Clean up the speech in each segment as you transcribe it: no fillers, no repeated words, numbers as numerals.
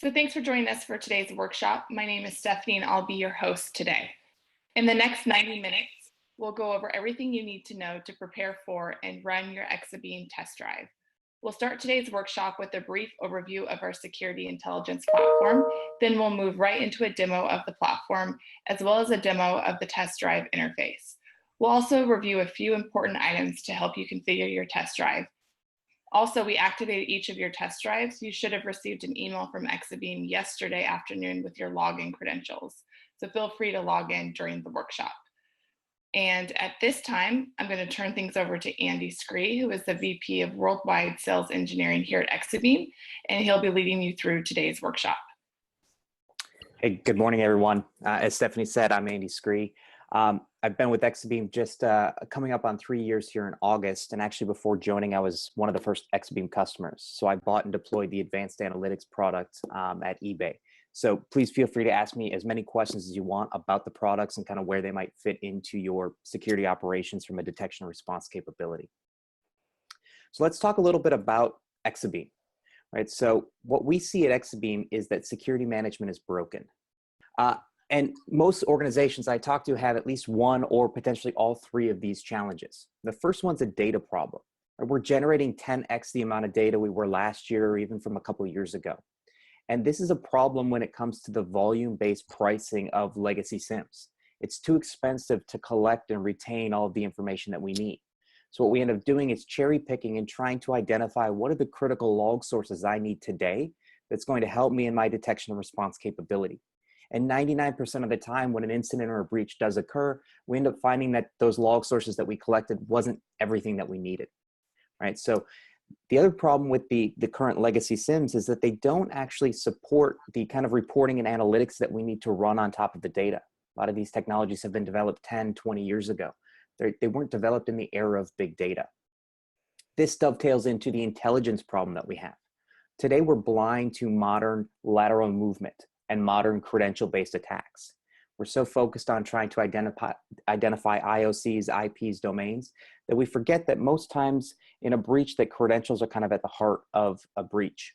So thanks for joining us for today's workshop. My name is Stephanie and I'll be your host today. In the next 90 minutes, we'll go over everything you need to know to prepare for and run your Exabeam test drive. We'll start today's workshop with a brief overview of our security intelligence platform. Then we'll move right into a demo of the platform, as well as a demo of the test drive interface. We'll also review a few important items to help you configure your test drive. Also, we activated each of your test drives. You should have received an email from Exabeam yesterday afternoon with your login credentials. So feel free to log in during the workshop. And at this time, I'm going to turn things over to Andy Skrei, who is the VP of Worldwide Sales Engineering here at Exabeam, and he'll be leading you through today's workshop. Hey, good morning, everyone. As Stephanie said, I'm Andy Skrei. I've been with Exabeam just coming up on 3 years here in August, and actually before joining, I was one of the first Exabeam customers. So I bought and deployed the Advanced Analytics product at eBay. So please feel free to ask me as many questions as you want about the products and kind of where they might fit into your security operations from a detection and response capability. So let's talk a little bit about Exabeam, right? So what we see at Exabeam is that security management is broken. And most organizations I talk to have at least one or potentially all three of these challenges. The first one's a data problem. We're generating 10x the amount of data we were last year or even from a couple of years ago. And this is a problem when it comes to the volume-based pricing of legacy SIEMs. It's too expensive to collect and retain all of the information that we need. So what we end up doing is cherry picking and trying to identify what are the critical log sources I need today that's going to help me in my detection and response capability. And 99% of the time when an incident or a breach does occur, we end up finding that those log sources that we collected wasn't everything that we needed, right? So the other problem with the current legacy SIEMs is that they don't actually support the kind of reporting and analytics that we need to run on top of the data. A lot of these technologies have been developed 10, 20 years ago. They weren't developed in the era of big data. This dovetails into the intelligence problem that we have. Today, we're blind to modern lateral movement and modern credential-based attacks. We're so focused on trying to identify IOCs, IPs, domains, that we forget that most times in a breach that credentials are kind of at the heart of a breach.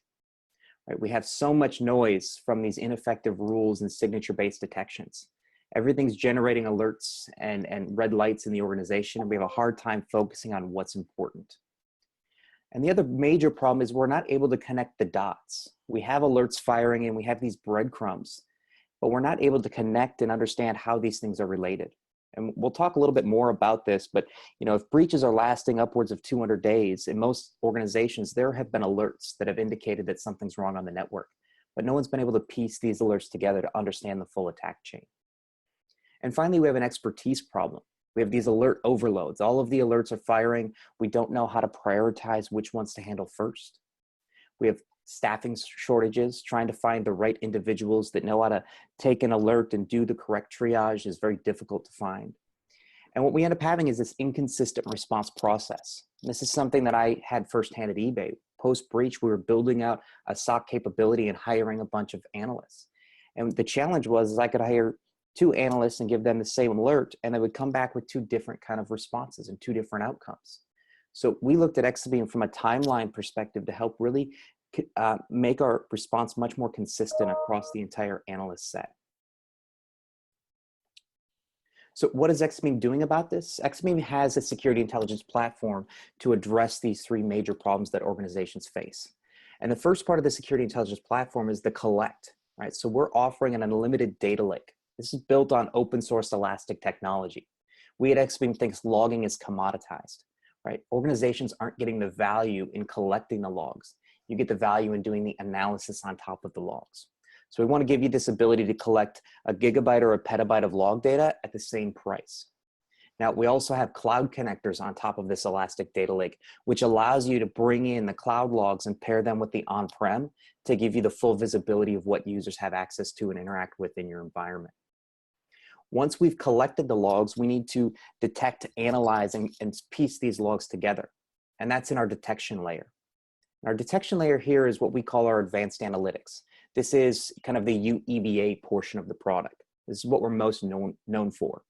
Right? We have so much noise from these ineffective rules and signature-based detections. Everything's generating alerts and red lights in the organization, and we have a hard time focusing on what's important. And the other major problem is we're not able to connect the dots. We have alerts firing and we have these breadcrumbs, but we're not able to connect and understand how these things are related. And we'll talk a little bit more about this, but if breaches are lasting upwards of 200 days, in most organizations, there have been alerts that have indicated that something's wrong on the network, but no one's been able to piece these alerts together to understand the full attack chain. And finally, we have an expertise problem. We have these alert overloads. All of the alerts are firing. We don't know how to prioritize which ones to handle first. We have staffing shortages. Trying to find the right individuals that know how to take an alert and do the correct triage is very difficult to find. And what we end up having is this inconsistent response process. And this is something that I had firsthand at eBay. Post-breach, we were building out a SOC capability and hiring a bunch of analysts. And the challenge was I could hire 2 analysts and give them the same alert, and they would come back with 2 different kind of responses and 2 different outcomes. So we looked at Exabeam from a timeline perspective to help really make our response much more consistent across the entire analyst set. So what is Exabeam doing about this? Exabeam has a security intelligence platform to address these 3 major problems that organizations face. And the first part of the security intelligence platform is the collect, right? So we're offering an unlimited data lake. This is built on open source elastic technology. We at Exabeam think logging is commoditized, right? Organizations aren't getting the value in collecting the logs. You get the value in doing the analysis on top of the logs. So we want to give you this ability to collect a gigabyte or a petabyte of log data at the same price. Now, we also have cloud connectors on top of this elastic data lake, which allows you to bring in the cloud logs and pair them with the on-prem to give you the full visibility of what users have access to and interact with in your environment. Once we've collected the logs, we need to detect, analyze, and piece these logs together. And that's in our detection layer. Our detection layer here is what we call our advanced analytics. This is kind of the UEBA portion of the product. This is what we're most known for.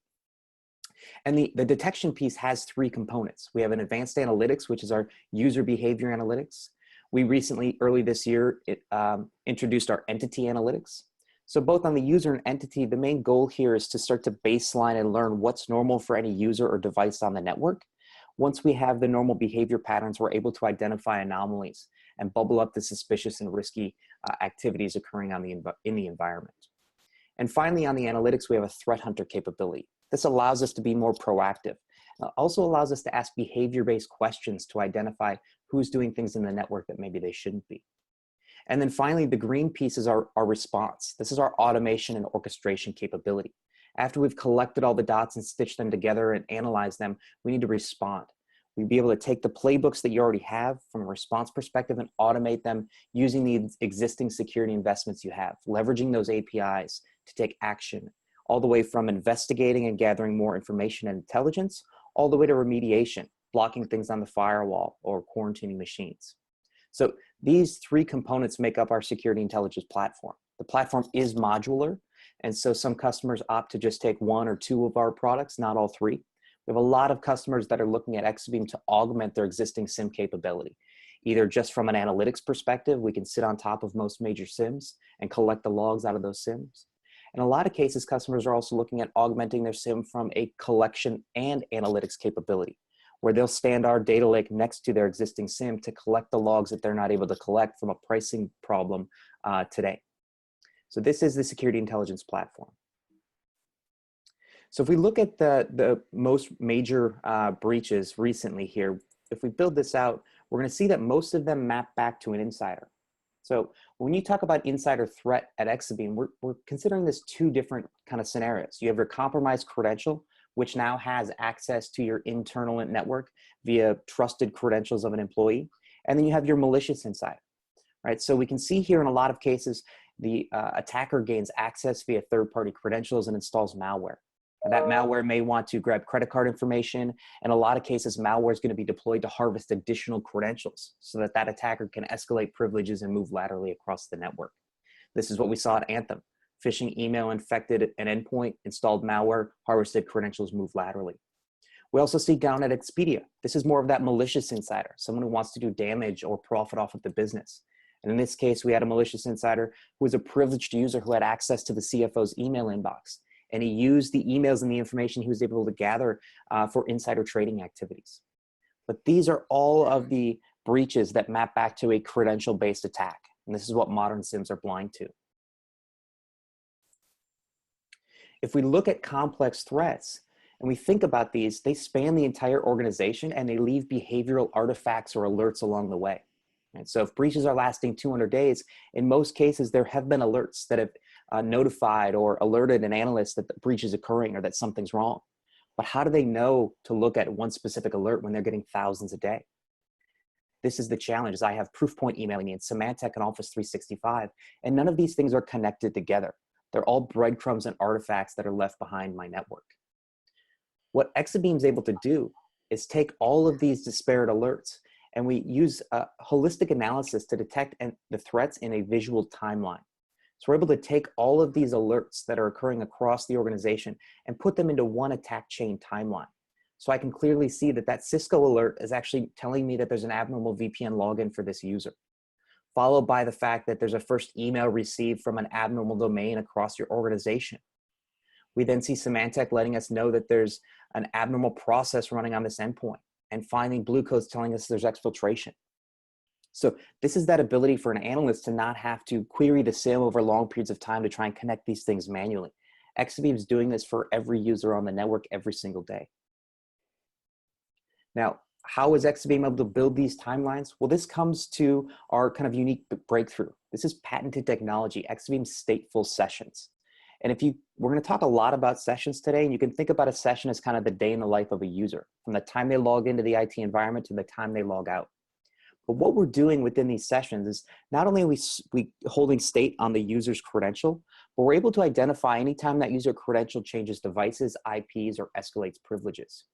And the detection piece has 3 components. We have an advanced analytics, which is our user behavior analytics. We recently, early this year, introduced our entity analytics. So both on the user and entity, the main goal here is to start to baseline and learn what's normal for any user or device on the network. Once we have the normal behavior patterns, we're able to identify anomalies and bubble up the suspicious and risky activities occurring in the environment. And finally, on the analytics, we have a threat hunter capability. This allows us to be more proactive. It also allows us to ask behavior-based questions to identify who's doing things in the network that maybe they shouldn't be. And then finally, the green piece is our response. This is our automation and orchestration capability. After we've collected all the dots and stitched them together and analyzed them, we need to respond. We'd be able to take the playbooks that you already have from a response perspective and automate them using the existing security investments you have, leveraging those APIs to take action, all the way from investigating and gathering more information and intelligence, all the way to remediation, blocking things on the firewall or quarantining machines. So these three components make up our security intelligence platform. The platform is modular, and so some customers opt to just take one or two of our products, not all three. We have a lot of customers that are looking at Exabeam to augment their existing SIEM capability. Either just from an analytics perspective, we can sit on top of most major SIEMs and collect the logs out of those SIEMs. In a lot of cases, customers are also looking at augmenting their SIEM from a collection and analytics capability, where they'll stand our data lake next to their existing SIEM to collect the logs that they're not able to collect from a pricing problem today. So this is the security intelligence platform. So if we look at the most major breaches recently here, if we build this out, we're going to see that most of them map back to an insider. So when you talk about insider threat at Exabeam, we're considering this two different kind of scenarios. You have your compromised credential, which now has access to your internal network via trusted credentials of an employee. And then you have your malicious insider, right? So we can see here in a lot of cases, the attacker gains access via third-party credentials and installs malware. And that malware may want to grab credit card information. In a lot of cases, malware is going to be deployed to harvest additional credentials so that that attacker can escalate privileges and move laterally across the network. This is what we saw at Anthem. Phishing email infected an endpoint, installed malware, harvested credentials, moved laterally. We also see down at Expedia. This is more of that malicious insider, someone who wants to do damage or profit off of the business. And in this case, we had a malicious insider who was a privileged user who had access to the CFO's email inbox. And he used the emails and the information he was able to gather for insider trading activities. But these are all of the breaches that map back to a credential-based attack. And this is what modern SIEMs are blind to. If we look at complex threats and we think about these, they span the entire organization and they leave behavioral artifacts or alerts along the way. And so if breaches are lasting 200 days, in most cases, there have been alerts that have notified or alerted an analyst that the breach is occurring or that something's wrong. But how do they know to look at one specific alert when they're getting thousands a day? This is the challenge, is I have Proofpoint emailing me and Symantec and Office 365, and none of these things are connected together. They're all breadcrumbs and artifacts that are left behind my network. What Exabeam is able to do is take all of these disparate alerts, and we use a holistic analysis to detect the threats in a visual timeline. So we're able to take all of these alerts that are occurring across the organization and put them into one attack chain timeline. So I can clearly see that that Cisco alert is actually telling me that there's an abnormal VPN login for this user, followed by the fact that there's a first email received from an abnormal domain across your organization. We then see Symantec letting us know that there's an abnormal process running on this endpoint, and finally Blue Coat's telling us there's exfiltration. So this is that ability for an analyst to not have to query the SIEM over long periods of time to try and connect these things manually. Exabeam is doing this for every user on the network every single day. Now, how is Exabeam able to build these timelines? Well, this comes to our kind of unique breakthrough. This is patented technology, Exabeam Stateful Sessions. And we're going to talk a lot about sessions today, and you can think about a session as kind of the day in the life of a user, from the time they log into the IT environment to the time they log out. But what we're doing within these sessions is not only are we holding state on the user's credential, but we're able to identify anytime that user credential changes devices, IPs, or escalates privileges.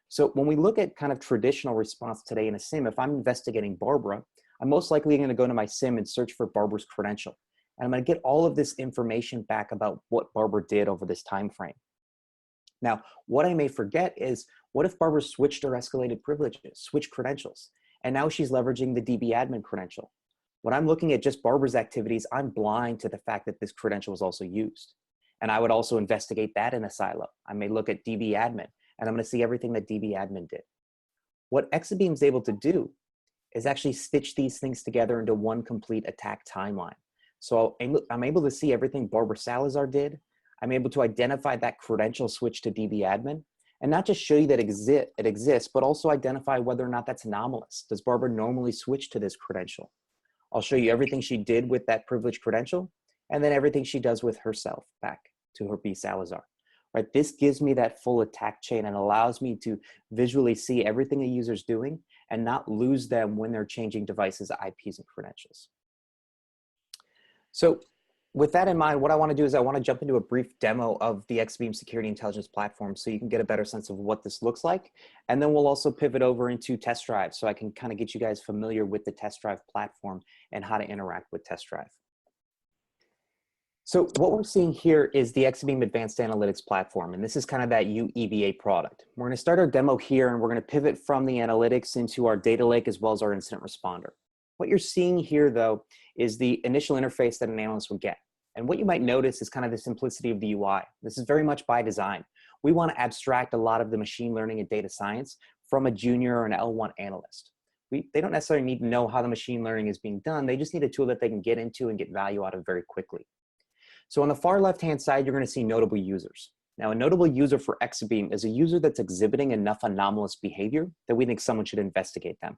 So when we look at kind of traditional response today in a SIEM, if I'm investigating Barbara, I'm most likely going to go to my SIEM and search for Barbara's credential. And I'm going to get all of this information back about what Barbara did over this time frame. Now, what I may forget is, what if Barbara switched or escalated privileges, switched credentials? And now she's leveraging the DB admin credential. When I'm looking at just Barbara's activities, I'm blind to the fact that this credential was also used. And I would also investigate that in a silo. I may look at DB admin, and I'm going to see everything that DB admin did. What Exabeam is able to do is actually stitch these things together into one complete attack timeline. So I'm able to see everything Barbara Salazar did. I'm able to identify that credential switch to DB admin, and not just show you that it exists, but also identify whether or not that's anomalous. Does Barbara normally switch to this credential? I'll show you everything she did with that privileged credential, and then everything she does with herself back to her B. Salazar. Right? This gives me that full attack chain and allows me to visually see everything a user's doing and not lose them when they're changing devices, IPs, and credentials. So with that in mind, what I want to do is I want to jump into a brief demo of the Exabeam Security Intelligence Platform so you can get a better sense of what this looks like. And then we'll also pivot over into test drive so I can kind of get you guys familiar with the test drive platform and how to interact with test drive. So what we're seeing here is the Exabeam Advanced Analytics platform, and this is kind of that UEBA product. We're going to start our demo here, and we're going to pivot from the analytics into our data lake as well as our incident responder. What you're seeing here, though, is the initial interface that an analyst would get. And what you might notice is kind of the simplicity of the UI. This is very much by design. We want to abstract a lot of the machine learning and data science from a junior or an L1 analyst. They don't necessarily need to know how the machine learning is being done. They just need a tool that they can get into and get value out of very quickly. So on the far left-hand side, you're going to see notable users. Now, a notable user for Exabeam is a user that's exhibiting enough anomalous behavior that we think someone should investigate them.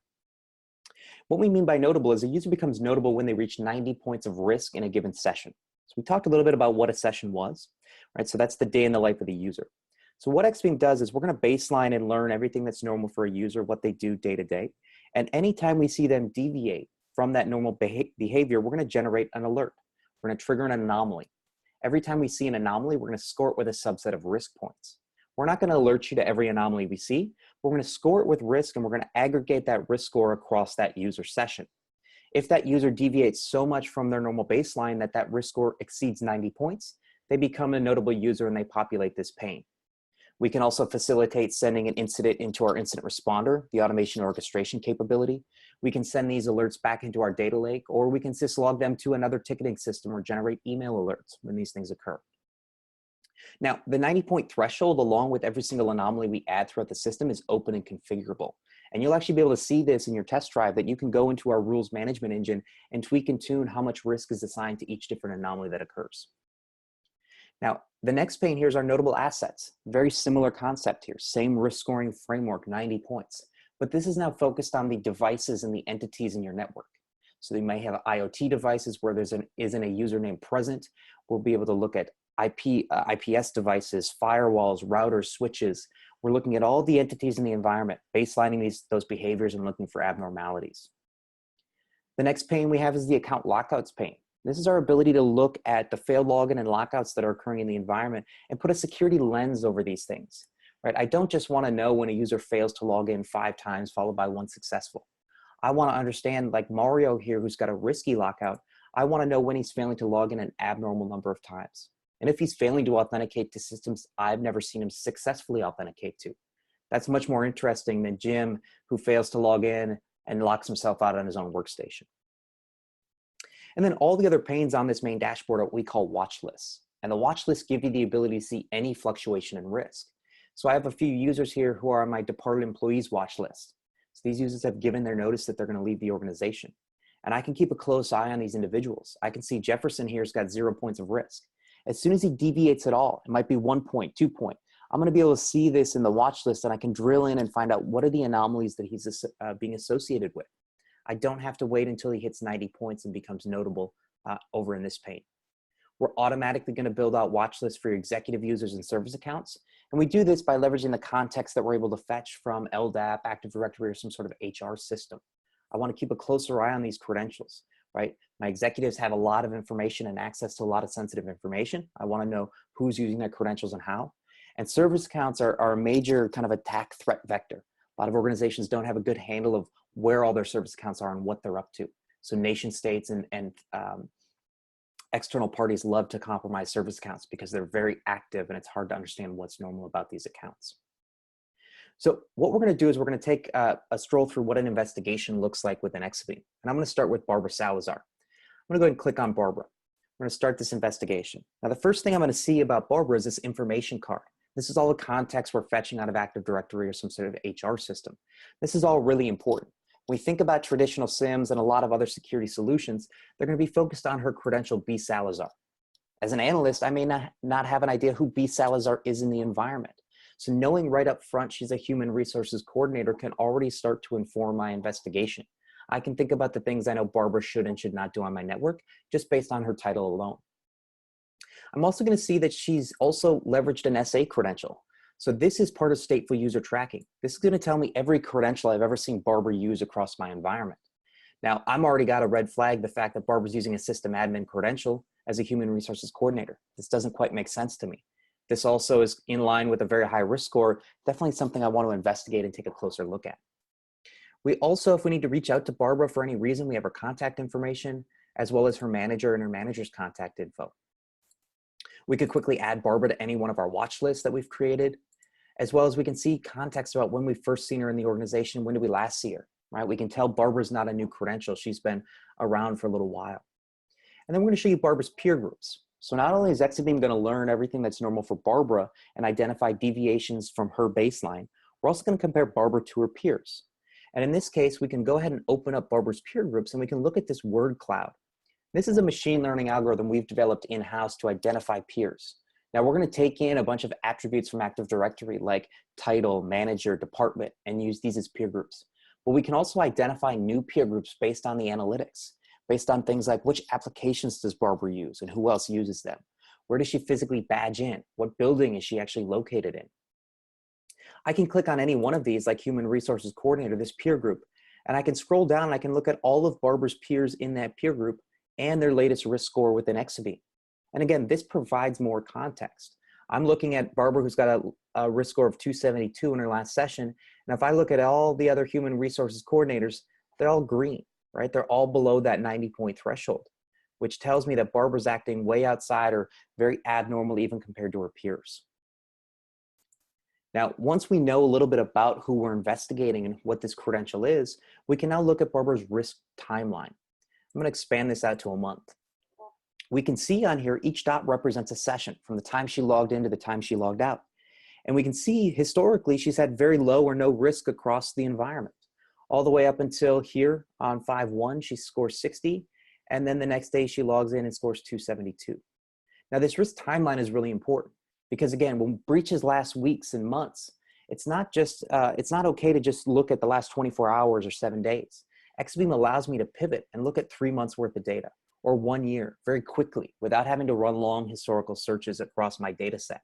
What we mean by notable is a user becomes notable when they reach 90 points of risk in a given session. So we talked a little bit about what a session was, right? So that's the day in the life of the user. So what Exabeam does is we're going to baseline and learn everything that's normal for a user, what they do day to day. And anytime we see them deviate from that normal behavior, we're going to generate an alert. We're going to trigger an anomaly. Every time we see an anomaly, we're going to score it with a subset of risk points. We're not going to alert you to every anomaly we see. We're going to score it with risk, and we're going to aggregate that risk score across that user session. If that user deviates so much from their normal baseline that that risk score exceeds 90 points, they become a notable user and they populate this pane. We can also facilitate sending an incident into our incident responder, the automation orchestration capability. We can send these alerts back into our data lake, or we can syslog them to another ticketing system or generate email alerts when these things occur. Now, the 90-point threshold, along with every single anomaly we add throughout the system, is open and configurable. And you'll actually be able to see this in your test drive, that you can go into our rules management engine and tweak and tune how much risk is assigned to each different anomaly that occurs. Now, the next pane here is our notable assets. Very similar concept here, same risk scoring framework, 90 points. But this is now focused on the devices and the entities in your network. So you may have IoT devices where there isn't a username present. We'll be able to look at IPS devices, firewalls, routers, switches. We're looking at all the entities in the environment, baselining those behaviors and looking for abnormalities. The next pane we have is the account lockouts pane. This is our ability to look at the failed login and lockouts that are occurring in the environment and put a security lens over these things, right? I don't just want to know when a user fails to log in 5 times followed by 1 successful. I want to understand, like Mario here, who's got a risky lockout, I want to know when he's failing to log in an abnormal number of times. And if he's failing to authenticate to systems I've never seen him successfully authenticate to. That's much more interesting than Jim, who fails to log in and locks himself out on his own workstation. And then all the other panes on this main dashboard are what we call watch lists. And the watch lists give you the ability to see any fluctuation in risk. So I have a few users here who are on my departed employees watch list. So these users have given their notice that they're going to leave the organization. And I can keep a close eye on these individuals. I can see Jefferson here has got 0 points of risk. As soon as he deviates at all, it might be 1 point, 2 point, I'm going to be able to see this in the watch list, and I can drill in and find out what are the anomalies that he's being associated with. I don't have to wait until he hits 90 points and becomes notable over in this pane. We're automatically going to build out watch lists for your executive users and service accounts. And we do this by leveraging the context that we're able to fetch from LDAP, Active Directory, or some sort of HR system. I want to keep a closer eye on these credentials, right? My executives have a lot of information and access to a lot of sensitive information. I want to know who's using their credentials and how. And service accounts are a major kind of attack threat vector. A lot of organizations don't have a good handle of where all their service accounts are and what they're up to. So nation states and external parties love to compromise service accounts because they're very active and it's hard to understand what's normal about these accounts. So what we're going to do is we're going to take a stroll through what an investigation looks like within Exabeam. And I'm going to start with Barbara Salazar. I'm going to go ahead and click on Barbara. We're going to start this investigation. Now, the first thing I'm going to see about Barbara is this information card. This is all the context we're fetching out of Active Directory or some sort of HR system. This is all really important. When we think about traditional SIEMs and a lot of other security solutions, they're going to be focused on her credential, B. Salazar. As an analyst, I may not have an idea who B. Salazar is in the environment. So knowing right up front she's a human resources coordinator can already start to inform my investigation. I can think about the things I know Barbara should and should not do on my network just based on her title alone. I'm also going to see that she's also leveraged an SA credential. So this is part of stateful user tracking. This is going to tell me every credential I've ever seen Barbara use across my environment. Now, I'm already got a red flag, the fact that Barbara's using a system admin credential as a human resources coordinator. This doesn't quite make sense to me. This also is in line with a very high risk score, definitely something I want to investigate and take a closer look at. We also, if we need to reach out to Barbara for any reason, we have her contact information, as well as her manager and her manager's contact info. We could quickly add Barbara to any one of our watch lists that we've created, as well as we can see context about when we've first seen her in the organization, when did we last see her, right? We can tell Barbara's not a new credential, she's been around for a little while. And then we're going to show you Barbara's peer groups. So not only is Exabeam going to learn everything that's normal for Barbara and identify deviations from her baseline, we're also going to compare Barbara to her peers. And in this case, we can go ahead and open up Barbara's peer groups and we can look at this word cloud. This is a machine learning algorithm we've developed in-house to identify peers. Now we're going to take in a bunch of attributes from Active Directory like title, manager, department, and use these as peer groups. But we can also identify new peer groups based on the analytics, based on things like which applications does Barbara use and who else uses them? Where does she physically badge in? What building is she actually located in? I can click on any one of these like Human Resources Coordinator, this peer group, and I can scroll down and I can look at all of Barbara's peers in that peer group and their latest risk score within Exabeam. And again, this provides more context. I'm looking at Barbara who's got a risk score of 272 in her last session. And if I look at all the other Human Resources Coordinators, they're all green, right? They're all below that 90-point threshold, which tells me that Barbara's acting way outside or very abnormal even compared to her peers. Now, once we know a little bit about who we're investigating and what this credential is, we can now look at Barbara's risk timeline. I'm going to expand this out to a month. We can see on here each dot represents a session from the time she logged in to the time she logged out. And we can see historically she's had very low or no risk across the environment. All the way up until here on 5/1, she scores 60. And then the next day she logs in and scores 272. Now this risk timeline is really important because again, when breaches last weeks and months, it's not okay to just look at the last 24 hours or 7 days. Exabeam allows me to pivot and look at 3 months worth of data or 1 year very quickly without having to run long historical searches across my data set.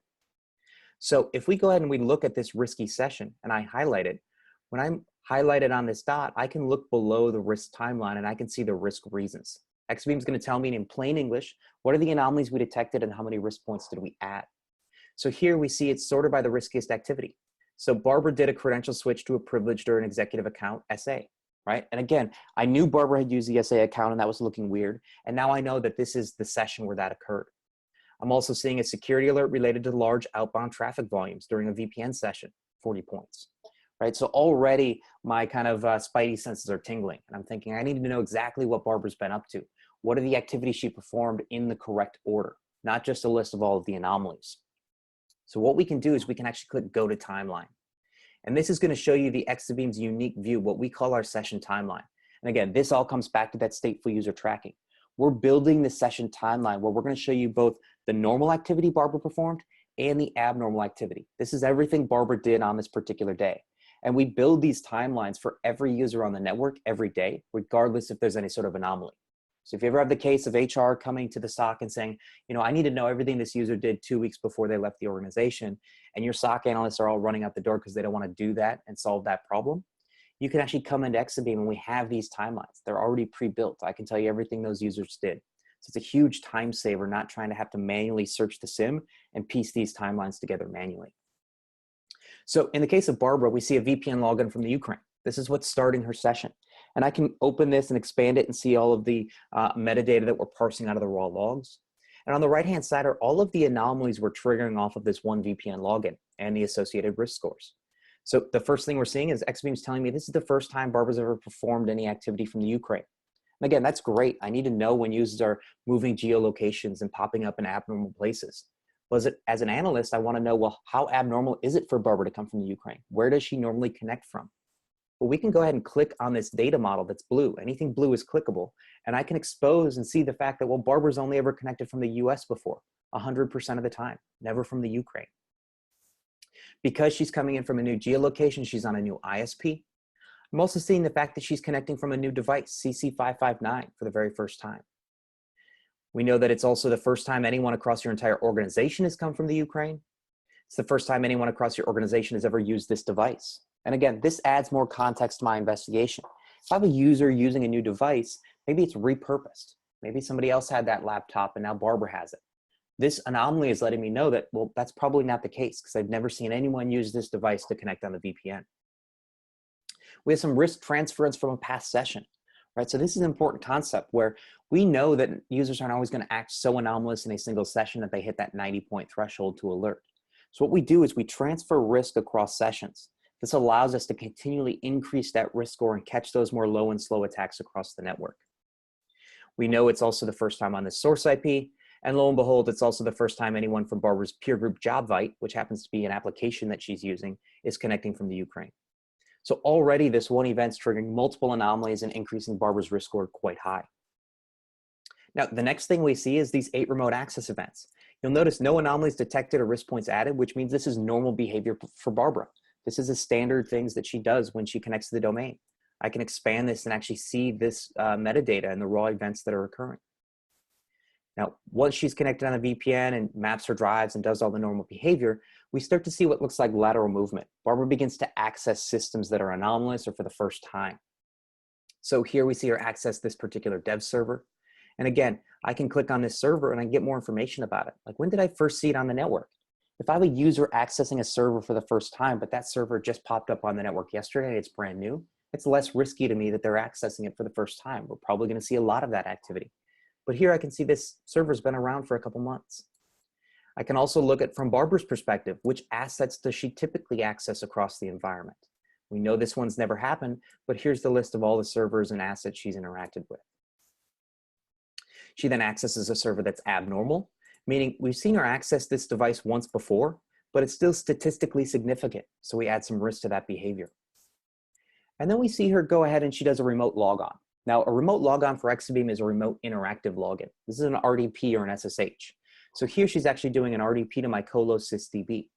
So if we go ahead and we look at this risky session and I highlight it, when I'm highlighted on this dot, I can look below the risk timeline and I can see the risk reasons. Exabeam is going to tell me in plain English, what are the anomalies we detected and how many risk points did we add? So here we see it's sorted by the riskiest activity. So Barbara did a credential switch to a privileged or an executive account, SA. Right? And again, I knew Barbara had used the SA account and that was looking weird. And now I know that this is the session where that occurred. I'm also seeing a security alert related to large outbound traffic volumes during a VPN session, 40 points, right? So already my kind of spidey senses are tingling. And I'm thinking, I need to know exactly what Barbara's been up to. What are the activities she performed in the correct order, not just a list of all of the anomalies. So what we can do is we can actually click go to timeline. And this is going to show you the Exabeam's unique view, what we call our session timeline. And again, this all comes back to that stateful user tracking. We're building the session timeline where we're going to show you both the normal activity Barbara performed and the abnormal activity. This is everything Barbara did on this particular day. And we build these timelines for every user on the network every day, regardless if there's any sort of anomaly. So if you ever have the case of HR coming to the SOC and saying, you know, I need to know everything this user did 2 weeks before they left the organization, and your SOC analysts are all running out the door because they don't want to do that and solve that problem, you can actually come into Exabeam and we have these timelines. They're already pre-built. I can tell you everything those users did. So it's a huge time saver, not trying to have to manually search the SIEM and piece these timelines together manually. So in the case of Barbara, we see a VPN login from the Ukraine. This is what's starting her session. And I can open this and expand it and see all of the metadata that we're parsing out of the raw logs. And on the right-hand side are all of the anomalies we're triggering off of this one VPN login and the associated risk scores. So the first thing we're seeing is Exabeam's telling me this is the first time Barbara's ever performed any activity from the Ukraine. And again, that's great. I need to know when users are moving geolocations and popping up in abnormal places. But as an analyst, I want to know, well, how abnormal is it for Barbara to come from the Ukraine? Where does she normally connect from? Well, we can go ahead and click on this data model that's blue. Anything blue is clickable. And I can expose and see the fact that, well, Barbara's only ever connected from the US before, 100% of the time, never from the Ukraine. Because she's coming in from a new geolocation, she's on a new ISP. I'm also seeing the fact that she's connecting from a new device, CC559, for the very first time. We know that it's also the first time anyone across your entire organization has come from the Ukraine. It's the first time anyone across your organization has ever used this device. And again, this adds more context to my investigation. If I have a user using a new device, maybe it's repurposed. Maybe somebody else had that laptop and now Barbara has it. This anomaly is letting me know that, well, that's probably not the case because I've never seen anyone use this device to connect on the VPN. We have some risk transference from a past session, right? So this is an important concept where we know that users aren't always going to act so anomalous in a single session that they hit that 90-point threshold to alert. So what we do is we transfer risk across sessions. This allows us to continually increase that risk score and catch those more low and slow attacks across the network. We know it's also the first time on the source IP, and lo and behold, it's also the first time anyone from Barbara's peer group JobVite, which happens to be an application that she's using, is connecting from the Ukraine. So already this one event's triggering multiple anomalies and increasing Barbara's risk score quite high. Now, the next thing we see is these 8 remote access events. You'll notice no anomalies detected or risk points added, which means this is normal behavior for Barbara. This is the standard things that she does when she connects to the domain. I can expand this and actually see this metadata and the raw events that are occurring. Now, once she's connected on a VPN and maps her drives and does all the normal behavior, we start to see what looks like lateral movement. Barbara begins to access systems that are anomalous or for the first time. So here we see her access this particular dev server. And again, I can click on this server and I get more information about it. Like, when did I first see it on the network? If I have a user accessing a server for the first time, but that server just popped up on the network yesterday, it's brand new, it's less risky to me that they're accessing it for the first time. We're probably going to see a lot of that activity. But here I can see this server's been around for a couple months. I can also look at, from Barbara's perspective, which assets does she typically access across the environment? We know this one's never happened, but here's the list of all the servers and assets she's interacted with. She then accesses a server that's abnormal, meaning we've seen her access this device once before, but it's still statistically significant. So we add some risk to that behavior. And then we see her go ahead and she does a remote logon. Now, a remote logon for Exabeam is a remote interactive login. This is an RDP or an SSH. So here she's actually doing an RDP to my colo sysdb.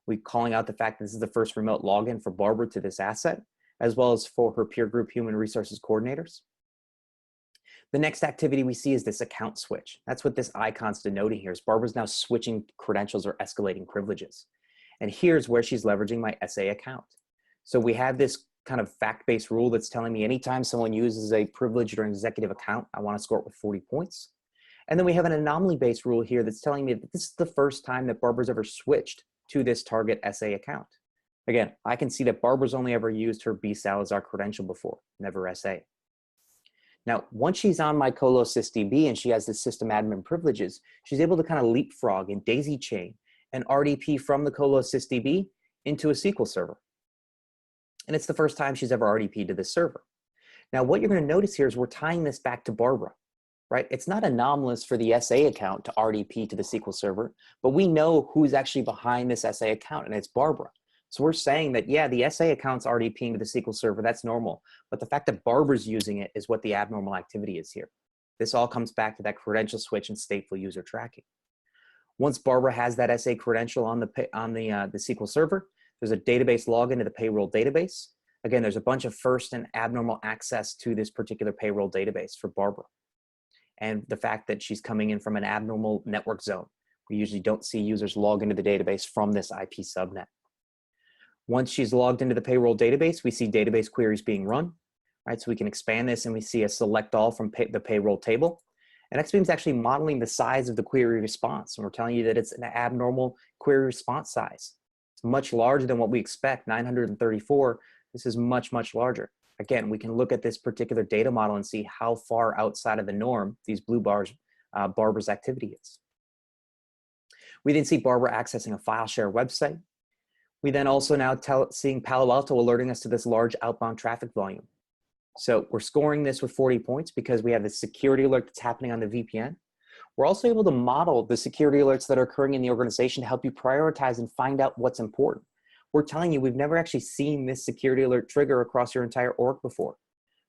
We're calling out the fact that this is the first remote login for Barbara to this asset, as well as for her peer group human resources coordinators. The next activity we see is this account switch. That's what this icon's denoting here, is Barbara's now switching credentials or escalating privileges. And here's where she's leveraging my SA account. So we have this kind of fact-based rule that's telling me anytime someone uses a privileged or an executive account, I want to score it with 40 points. And then we have an anomaly-based rule here that's telling me that this is the first time that Barbara's ever switched to this target SA account. Again, I can see that Barbara's only ever used her B Salazar credential before, never SA. Now, once she's on my colo sysdb and she has the system admin privileges, she's able to kind of leapfrog and daisy chain an RDP from the colo sysdb into a SQL server. And it's the first time she's ever RDP'd to this server. Now, what you're going to notice here is we're tying this back to Barbara, right? It's not anomalous for the SA account to RDP to the SQL server, but we know who's actually behind this SA account, and it's Barbara. So we're saying that, yeah, the SA account's RDPing to the SQL server, that's normal. But the fact that Barbara's using it is what the abnormal activity is here. This all comes back to that credential switch and stateful user tracking. Once Barbara has that SA credential on the SQL server, there's a database login to the payroll database. Again, there's a bunch of first and abnormal access to this particular payroll database for Barbara. And the fact that she's coming in from an abnormal network zone. We usually don't see users log into the database from this IP subnet. Once she's logged into the payroll database, we see database queries being run, right? So we can expand this and we see a select all from the payroll table. And Exabeam's actually modeling the size of the query response. And we're telling you that it's an abnormal query response size. It's much larger than what we expect, 934. This is much, much larger. Again, we can look at this particular data model and see how far outside of the norm these blue bars, Barbara's activity is. We then see Barbara accessing a file share website. We then also now seeing Palo Alto alerting us to this large outbound traffic volume. So we're scoring this with 40 points because we have this security alert that's happening on the VPN. We're also able to model the security alerts that are occurring in the organization to help you prioritize and find out what's important. We're telling you we've never actually seen this security alert trigger across your entire org before.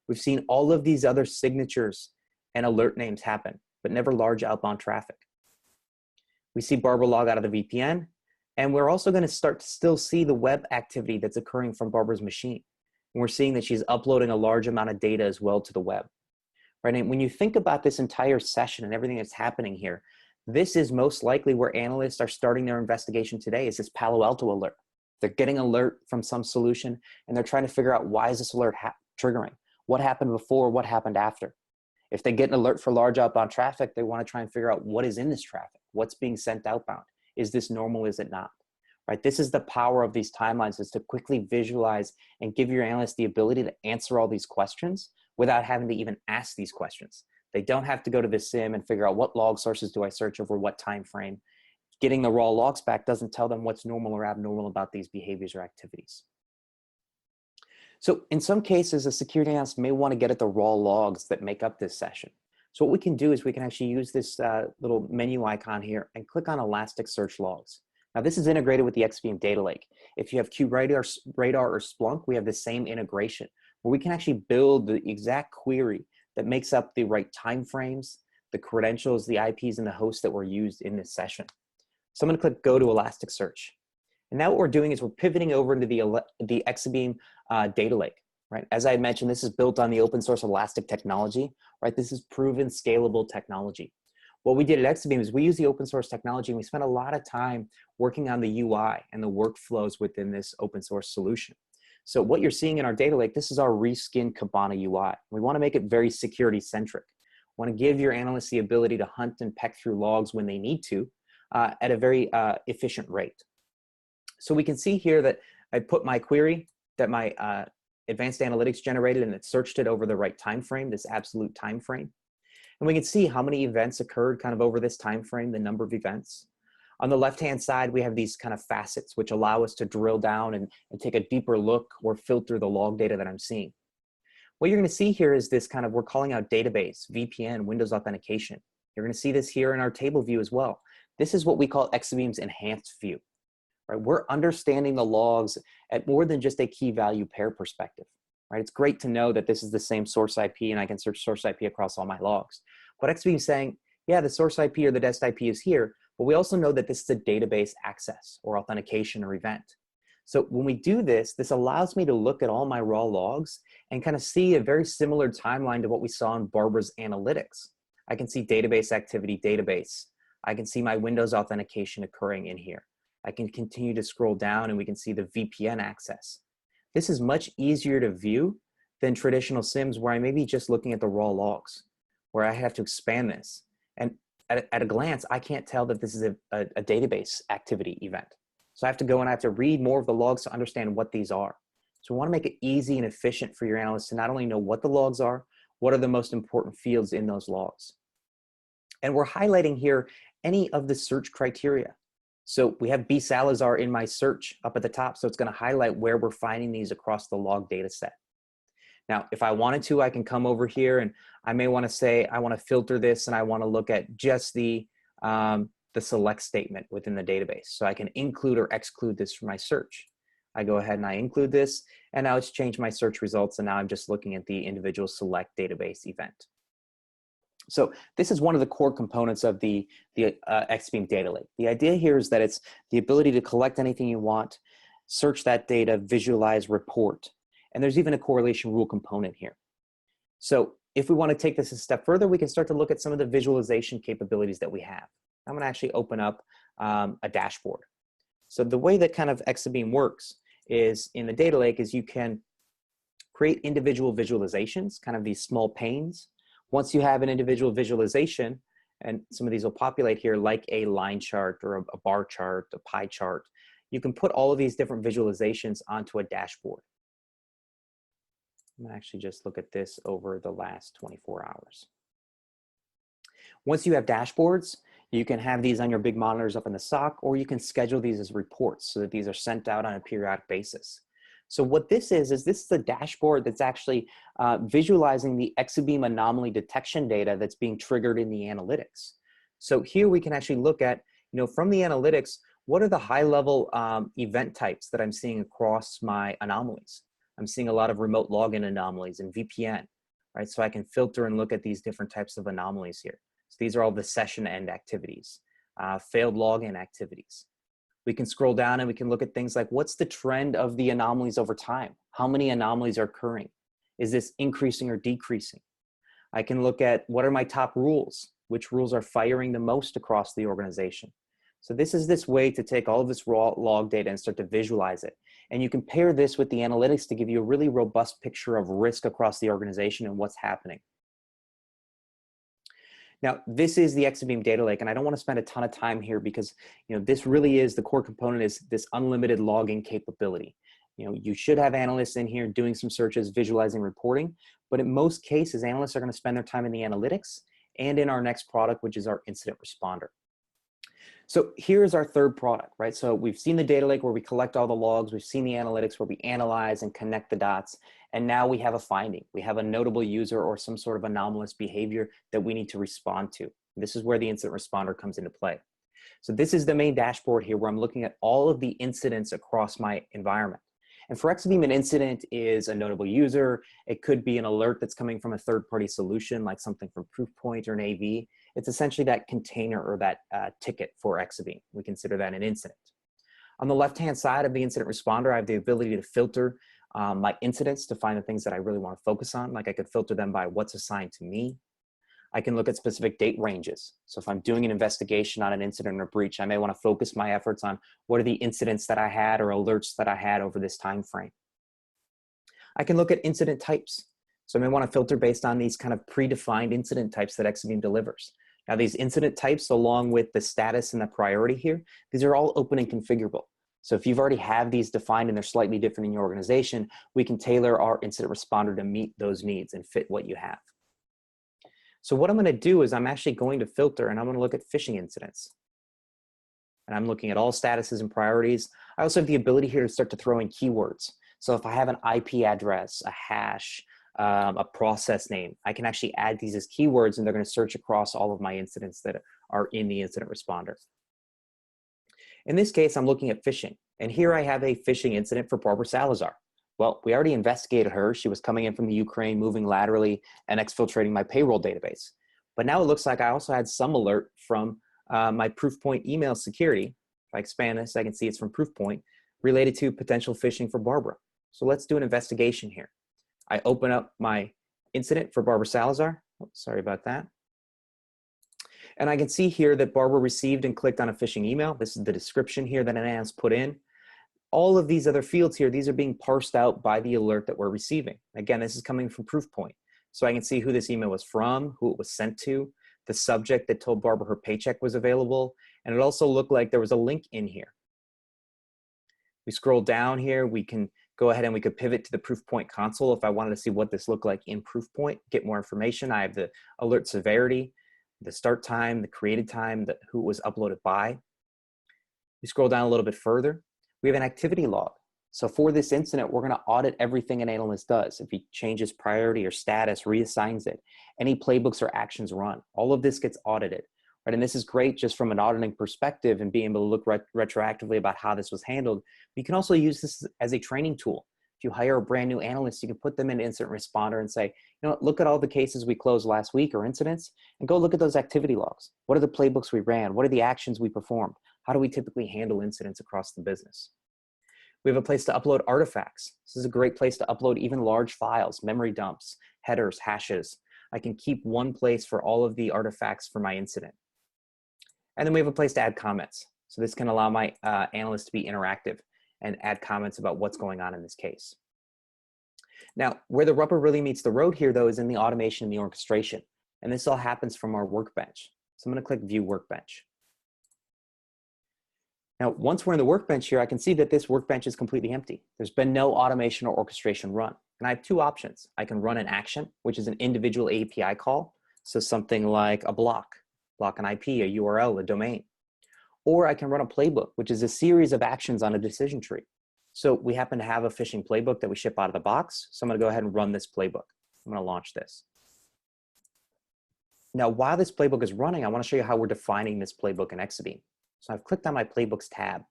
We've seen all of these other signatures and alert names happen, but never large outbound traffic. We see Barbara log out of the VPN, and we're also going to start to still see the web activity that's occurring from Barbara's machine. And we're seeing that she's uploading a large amount of data as well to the web. Right? And when you think about this entire session and everything that's happening here, this is most likely where analysts are starting their investigation today, is this Palo Alto alert. They're getting alert from some solution, and they're trying to figure out, why is this alert triggering? What happened before? What happened after? If they get an alert for large outbound traffic, they want to try and figure out what is in this traffic. What's being sent outbound? Is this normal? Is it not? Right? This is the power of these timelines, is to quickly visualize and give your analysts the ability to answer all these questions without having to even ask these questions. They don't have to go to the SIEM and figure out, what log sources do I search over what time frame. Getting the raw logs back doesn't tell them what's normal or abnormal about these behaviors or activities. So in some cases, a security analyst may want to get at the raw logs that make up this session. So what we can do is we can actually use this little menu icon here and click on Elasticsearch Logs. Now this is integrated with the Exabeam Data Lake. If you have QRadar or Splunk, we have the same integration where we can actually build the exact query that makes up the right time frames, the credentials, the IPs, and the hosts that were used in this session. So I'm going to click Go to Elasticsearch. And now what we're doing is we're pivoting over into the Exabeam Data Lake, right? As I mentioned, this is built on the open source Elastic technology, right? This is proven scalable technology. What we did at Exabeam is we use the open source technology, and we spent a lot of time working on the UI and the workflows within this open source solution. So what you're seeing in our data lake, this is our reskinned Kibana UI. We want to make it very security centric. We want to give your analysts the ability to hunt and peck through logs when they need to at a very efficient rate. So we can see here that I put my query that my Advanced Analytics generated, and it searched it over the right time frame, this absolute time frame. And we can see how many events occurred kind of over this time frame, the number of events. On the left-hand side, we have these kind of facets which allow us to drill down and take a deeper look or filter the log data that I'm seeing. What you're going to see here is this kind of, we're calling out database, VPN, Windows authentication. You're going to see this here in our table view as well. This is what we call Exabeam's enhanced view. Right? We're understanding the logs at more than just a key value pair perspective. Right? It's great to know that this is the same source IP and I can search source IP across all my logs. But Exabeam is saying, yeah, the source IP or the dest IP is here, but we also know that this is a database access or authentication or event. So when we do this, this allows me to look at all my raw logs and kind of see a very similar timeline to what we saw in Barbara's analytics. I can see database activity, database. I can see my Windows authentication occurring in here. I can continue to scroll down and we can see the VPN access. This is much easier to view than traditional SIEMs where I may be just looking at the raw logs, where I have to expand this. And at a glance, I can't tell that this is a database activity event. So I have to go and I have to read more of the logs to understand what these are. So we want to make it easy and efficient for your analysts to not only know what the logs are, what are the most important fields in those logs. And we're highlighting here any of the search criteria. So we have B. Salazar in my search up at the top, so it's going to highlight where we're finding these across the log data set. Now, if I wanted to, I can come over here and I may want to say, I want to filter this and I want to look at just the select statement within the database. So I can include or exclude this from my search. I go ahead and I include this, and now it's changed my search results, and now I'm just looking at the individual select database event. So this is one of the core components of the Exabeam Data Lake. The idea here is that it's the ability to collect anything you want, search that data, visualize, report. And there's even a correlation rule component here. So if we want to take this a step further, we can start to look at some of the visualization capabilities that we have. I'm going to actually open up a dashboard. So the way that kind of Exabeam works is in the data lake is you can create individual visualizations, kind of these small panes. Once you have an individual visualization, and some of these will populate here like a line chart or a bar chart, a pie chart, you can put all of these different visualizations onto a dashboard. I'm going to actually just look at this over the last 24 hours. Once you have dashboards, You can have these on your big monitors up in the SOC, or you can schedule these as reports so that these are sent out on a periodic basis. So what this is this is a dashboard that's actually visualizing the Exabeam anomaly detection data that's being triggered in the analytics. So here we can actually look at, from the analytics, what are the high-level event types that I'm seeing across my anomalies? I'm seeing a lot of remote login anomalies and VPN, right? So I can filter and look at these different types of anomalies here. So these are all the session end activities, failed login activities. We can scroll down and we can look at things like, what's the trend of the anomalies over time? How many anomalies are occurring? Is this increasing or decreasing? I can look at what are my top rules? Which rules are firing the most across the organization? So this is this way to take all of this raw log data and start to visualize it. And you can pair this with the analytics to give you a really robust picture of risk across the organization and what's happening. Now, this is the Exabeam Data Lake, and I don't want to spend a ton of time here because this really is the core component, is this unlimited logging capability. You should have analysts in here doing some searches, visualizing, reporting, but in most cases, analysts are going to spend their time in the analytics and in our next product, which is our Incident Responder. So here's our third product, right? So we've seen the data lake where we collect all the logs. We've seen the analytics where we analyze and connect the dots. And now we have a finding. We have a notable user or some sort of anomalous behavior that we need to respond to. This is where the incident responder comes into play. So this is the main dashboard here where I'm looking at all of the incidents across my environment. And for Exabeam, an incident is a notable user. It could be an alert that's coming from a third-party solution, like something from Proofpoint or an AV. It's essentially that container or that ticket for Exabeam. We consider that an incident. On the left-hand side of the incident responder, I have the ability to filter my incidents to find the things that I really want to focus on. Like I could filter them by what's assigned to me. I can look at specific date ranges. So if I'm doing an investigation on an incident or breach, I may want to focus my efforts on what are the incidents that I had or alerts that I had over this time frame. I can look at incident types. So I may want to filter based on these kind of predefined incident types that Exabeam delivers. Now these incident types, along with the status and the priority here, these are all open and configurable. So if you've already have these defined and they're slightly different in your organization, we can tailor our incident responder to meet those needs and fit what you have. So what I'm going to do is I'm actually going to filter and I'm going to look at phishing incidents. And I'm looking at all statuses and priorities. I also have the ability here to start to throw in keywords. So if I have an IP address, a hash, a process name, I can actually add these as keywords and they're going to search across all of my incidents that are in the incident responder. In this case, I'm looking at phishing. And here I have a phishing incident for Barbara Salazar. Well, we already investigated her. She was coming in from the Ukraine, moving laterally and exfiltrating my payroll database. But now it looks like I also had some alert from my Proofpoint email security. If I expand this, I can see it's from Proofpoint related to potential phishing for Barbara. So let's do an investigation here. I open up my incident for Barbara Salazar. Oh, sorry about that. And I can see here that Barbara received and clicked on a phishing email. This is the description here that an analyst put in. All of these other fields here, these are being parsed out by the alert that we're receiving. Again, this is coming from Proofpoint. So I can see who this email was from, who it was sent to, the subject that told Barbara her paycheck was available, and it also looked like there was a link in here. We scroll down here, we can go ahead and we could pivot to the Proofpoint console if I wanted to see what this looked like in Proofpoint, get more information. I have the alert severity, the start time, the created time, who it was uploaded by. We scroll down a little bit further. We have an activity log. So for this incident, we're going to audit everything an analyst does. If he changes priority or status, reassigns it, any playbooks or actions run, all of this gets audited. Right? And this is great just from an auditing perspective and being able to look retroactively about how this was handled. But you can also use this as a training tool. If you hire a brand new analyst, you can put them in Incident Responder and say, look at all the cases we closed last week or incidents, and go look at those activity logs. What are the playbooks we ran? What are the actions we performed? How do we typically handle incidents across the business? We have a place to upload artifacts. This is a great place to upload even large files, memory dumps, headers, hashes. I can keep one place for all of the artifacts for my incident. And then we have a place to add comments. So this can allow my analysts to be interactive and add comments about what's going on in this case. Now, where the rubber really meets the road here, though, is in the automation and the orchestration. And this all happens from our workbench. So I'm going to click View Workbench. Now, once we're in the workbench here, I can see that this workbench is completely empty. There's been no automation or orchestration run. And I have two options. I can run an action, which is an individual API call. So something like a block. block an IP, a URL, a domain. Or I can run a playbook, which is a series of actions on a decision tree. So we happen to have a phishing playbook that we ship out of the box. So I'm going to go ahead and run this playbook. I'm going to launch this. Now, while this playbook is running, I want to show you how we're defining this playbook in Exabeam. So I've clicked on my Playbooks tab.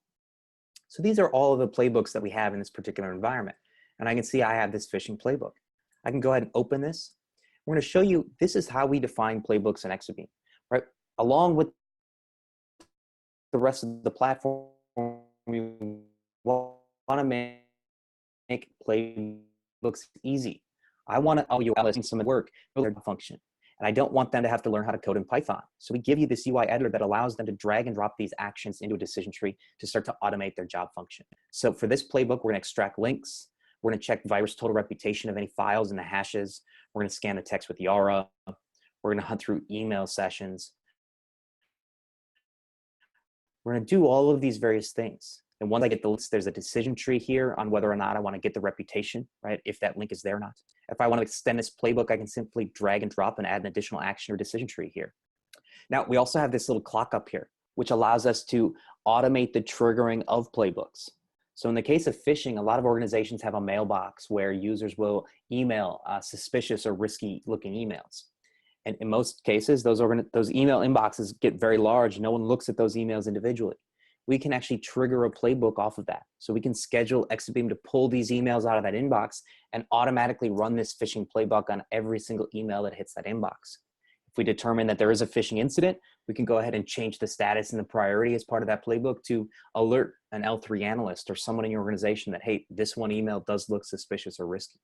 So these are all of the playbooks that we have in this particular environment. And I can see I have this phishing playbook. I can go ahead and open this. We're going to show you, this is how we define playbooks in Exabeam, right? Along with the rest of the platform, we want to make playbooks easy. I want to you some work their function, and I don't want them to have to learn how to code in Python. So we give you this UI editor that allows them to drag and drop these actions into a decision tree to start to automate their job function. So for this playbook, we're going to extract links. We're going to check virus total reputation of any files and the hashes. We're going to scan the text with Yara. We're going to hunt through email sessions. We're going to do all of these various things. And once I get the links, there's a decision tree here on whether or not I want to get the reputation, right? If that link is there or not. If I want to extend this playbook, I can simply drag and drop and add an additional action or decision tree here. Now, we also have this little clock up here, which allows us to automate the triggering of playbooks. So in the case of phishing, a lot of organizations have a mailbox where users will email suspicious or risky looking emails. And in most cases, those email inboxes get very large. No one looks at those emails individually. We can actually trigger a playbook off of that. So we can schedule Exabeam to pull these emails out of that inbox and automatically run this phishing playbook on every single email that hits that inbox. If we determine that there is a phishing incident, we can go ahead and change the status and the priority as part of that playbook to alert an L3 analyst or someone in your organization that, hey, this one email does look suspicious or risky.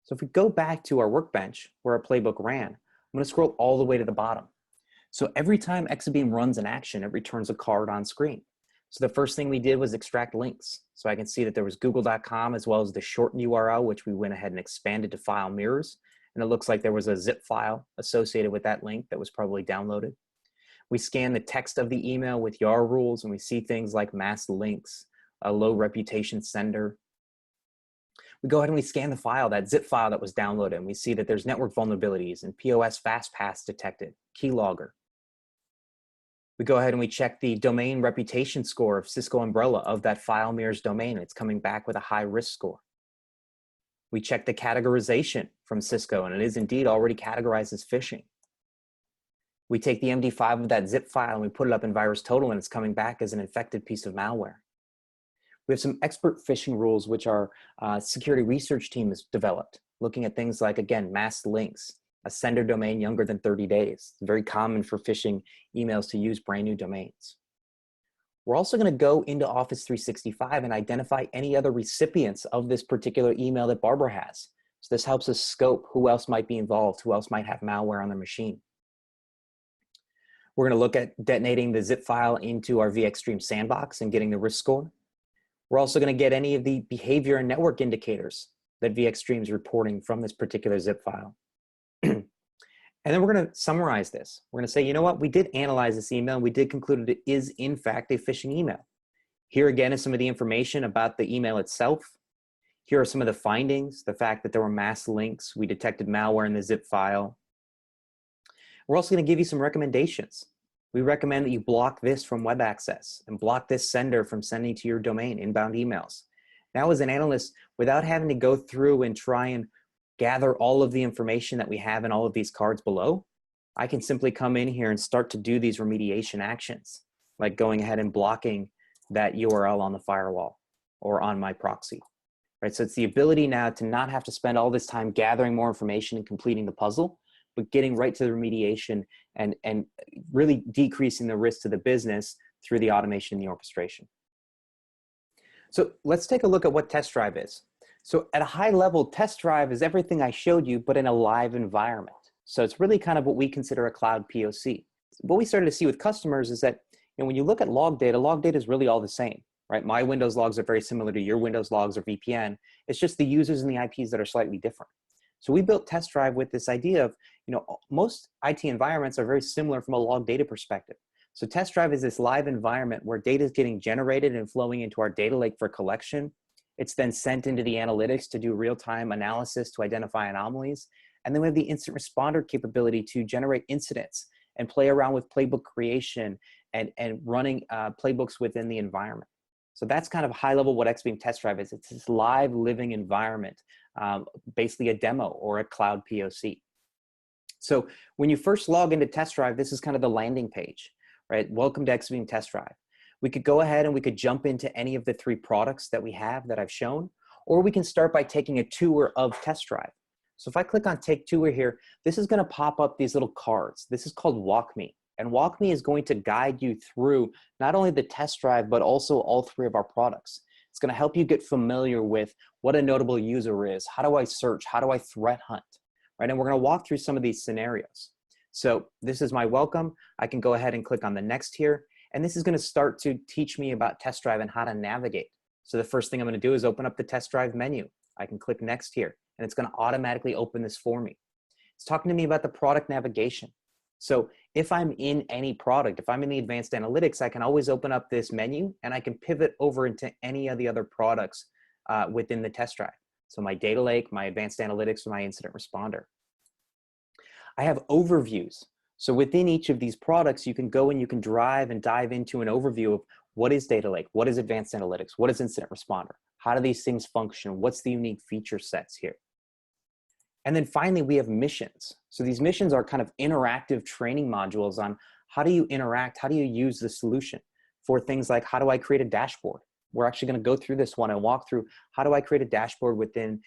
So if we go back to our workbench where our playbook ran, I'm going to scroll all the way to the bottom. So every time Exabeam runs an action, it returns a card on screen. So the first thing we did was extract links. So I can see that there was google.com as well as the shortened URL, which we went ahead and expanded to file mirrors. And it looks like there was a zip file associated with that link that was probably downloaded. We scan the text of the email with YAR rules, and we see things like masked links, a low reputation sender. We go ahead and we scan the file, that zip file that was downloaded, and we see that there's network vulnerabilities and POS FastPass detected, keylogger. We go ahead and we check the domain reputation score of Cisco Umbrella of that file mirrors domain. It's coming back with a high risk score. We check the categorization from Cisco, and it is indeed already categorized as phishing. We take the MD5 of that zip file and we put it up in VirusTotal, and it's coming back as an infected piece of malware. We have some expert phishing rules, which our security research team has developed, looking at things like, again, masked links, a sender domain younger than 30 days. It's very common for phishing emails to use brand new domains. We're also going to go into Office 365 and identify any other recipients of this particular email that Barbara has. So this helps us scope who else might be involved, who else might have malware on their machine. We're going to look at detonating the zip file into our vExtreme sandbox and getting the risk score. We're also going to get any of the behavior and network indicators that vExtreme is reporting from this particular zip file. And then we're going to summarize this. We're going to say, you know what, we did analyze this email and we did conclude that it is in fact a phishing email. Here again is some of the information about the email itself. Here are some of the findings, the fact that there were masked links. We detected malware in the zip file. We're also going to give you some recommendations. We recommend that you block this from web access and block this sender from sending to your domain inbound emails. Now, as an analyst, without having to go through and try and gather all of the information that we have in all of these cards below, I can simply come in here and start to do these remediation actions, like going ahead and blocking that URL on the firewall or on my proxy. Right? So it's the ability now to not have to spend all this time gathering more information and completing the puzzle, but getting right to the remediation and really decreasing the risk to the business through the automation and the orchestration. So let's take a look at what Test Drive is. So at a high level, Test Drive is everything I showed you, but in a live environment. So it's really kind of what we consider a cloud POC. What we started to see with customers is that, you know, when you look at log data is really all the same, right? My Windows logs are very similar to your Windows logs or VPN. It's just the users and the IPs that are slightly different. So we built Test Drive with this idea of, you know, most IT environments are very similar from a log data perspective. So Test Drive is this live environment where data is getting generated and flowing into our data lake for collection. It's then sent into the analytics to do real-time analysis to identify anomalies. And then we have the incident responder capability to generate incidents and play around with playbook creation and running playbooks within the environment. So that's kind of high level what Exabeam Test Drive is. It's this live living environment, basically a demo or a cloud POC. So when you first log into Test Drive, this is kind of the landing page, right? Welcome to Exabeam Test Drive. We could go ahead and we could jump into any of the 3 products that we have that I've shown, or we can start by taking a tour of Test Drive. So if I click on Take Tour here, this is gonna pop up these little cards. This is called Walk Me. And Walk Me is going to guide you through not only the test drive, but also all 3 of our products. It's going to help you get familiar with what a notable user is. How do I search? How do I threat hunt? Right? And we're going to walk through some of these scenarios. So this is my welcome. I can go ahead and click on the next here. And this is going to start to teach me about test drive and how to navigate. So the first thing I'm going to do is open up the test drive menu. I can click next here, and it's going to automatically open this for me. It's talking to me about the product navigation. So if I'm in any product, if I'm in the advanced analytics, I can always open up this menu and I can pivot over into any of the other products within the test drive. So my data lake, my advanced analytics, or my incident responder. I have overviews. So within each of these products, you can go and you can drive and dive into an overview of what is data lake, what is advanced analytics, what is incident responder, how do these things function, what's the unique feature sets here. And then finally, we have missions. So these missions are kind of interactive training modules on how do you interact, how do you use the solution for things like how do I create a dashboard? We're actually going to go through this one and walk through how do I create a dashboard within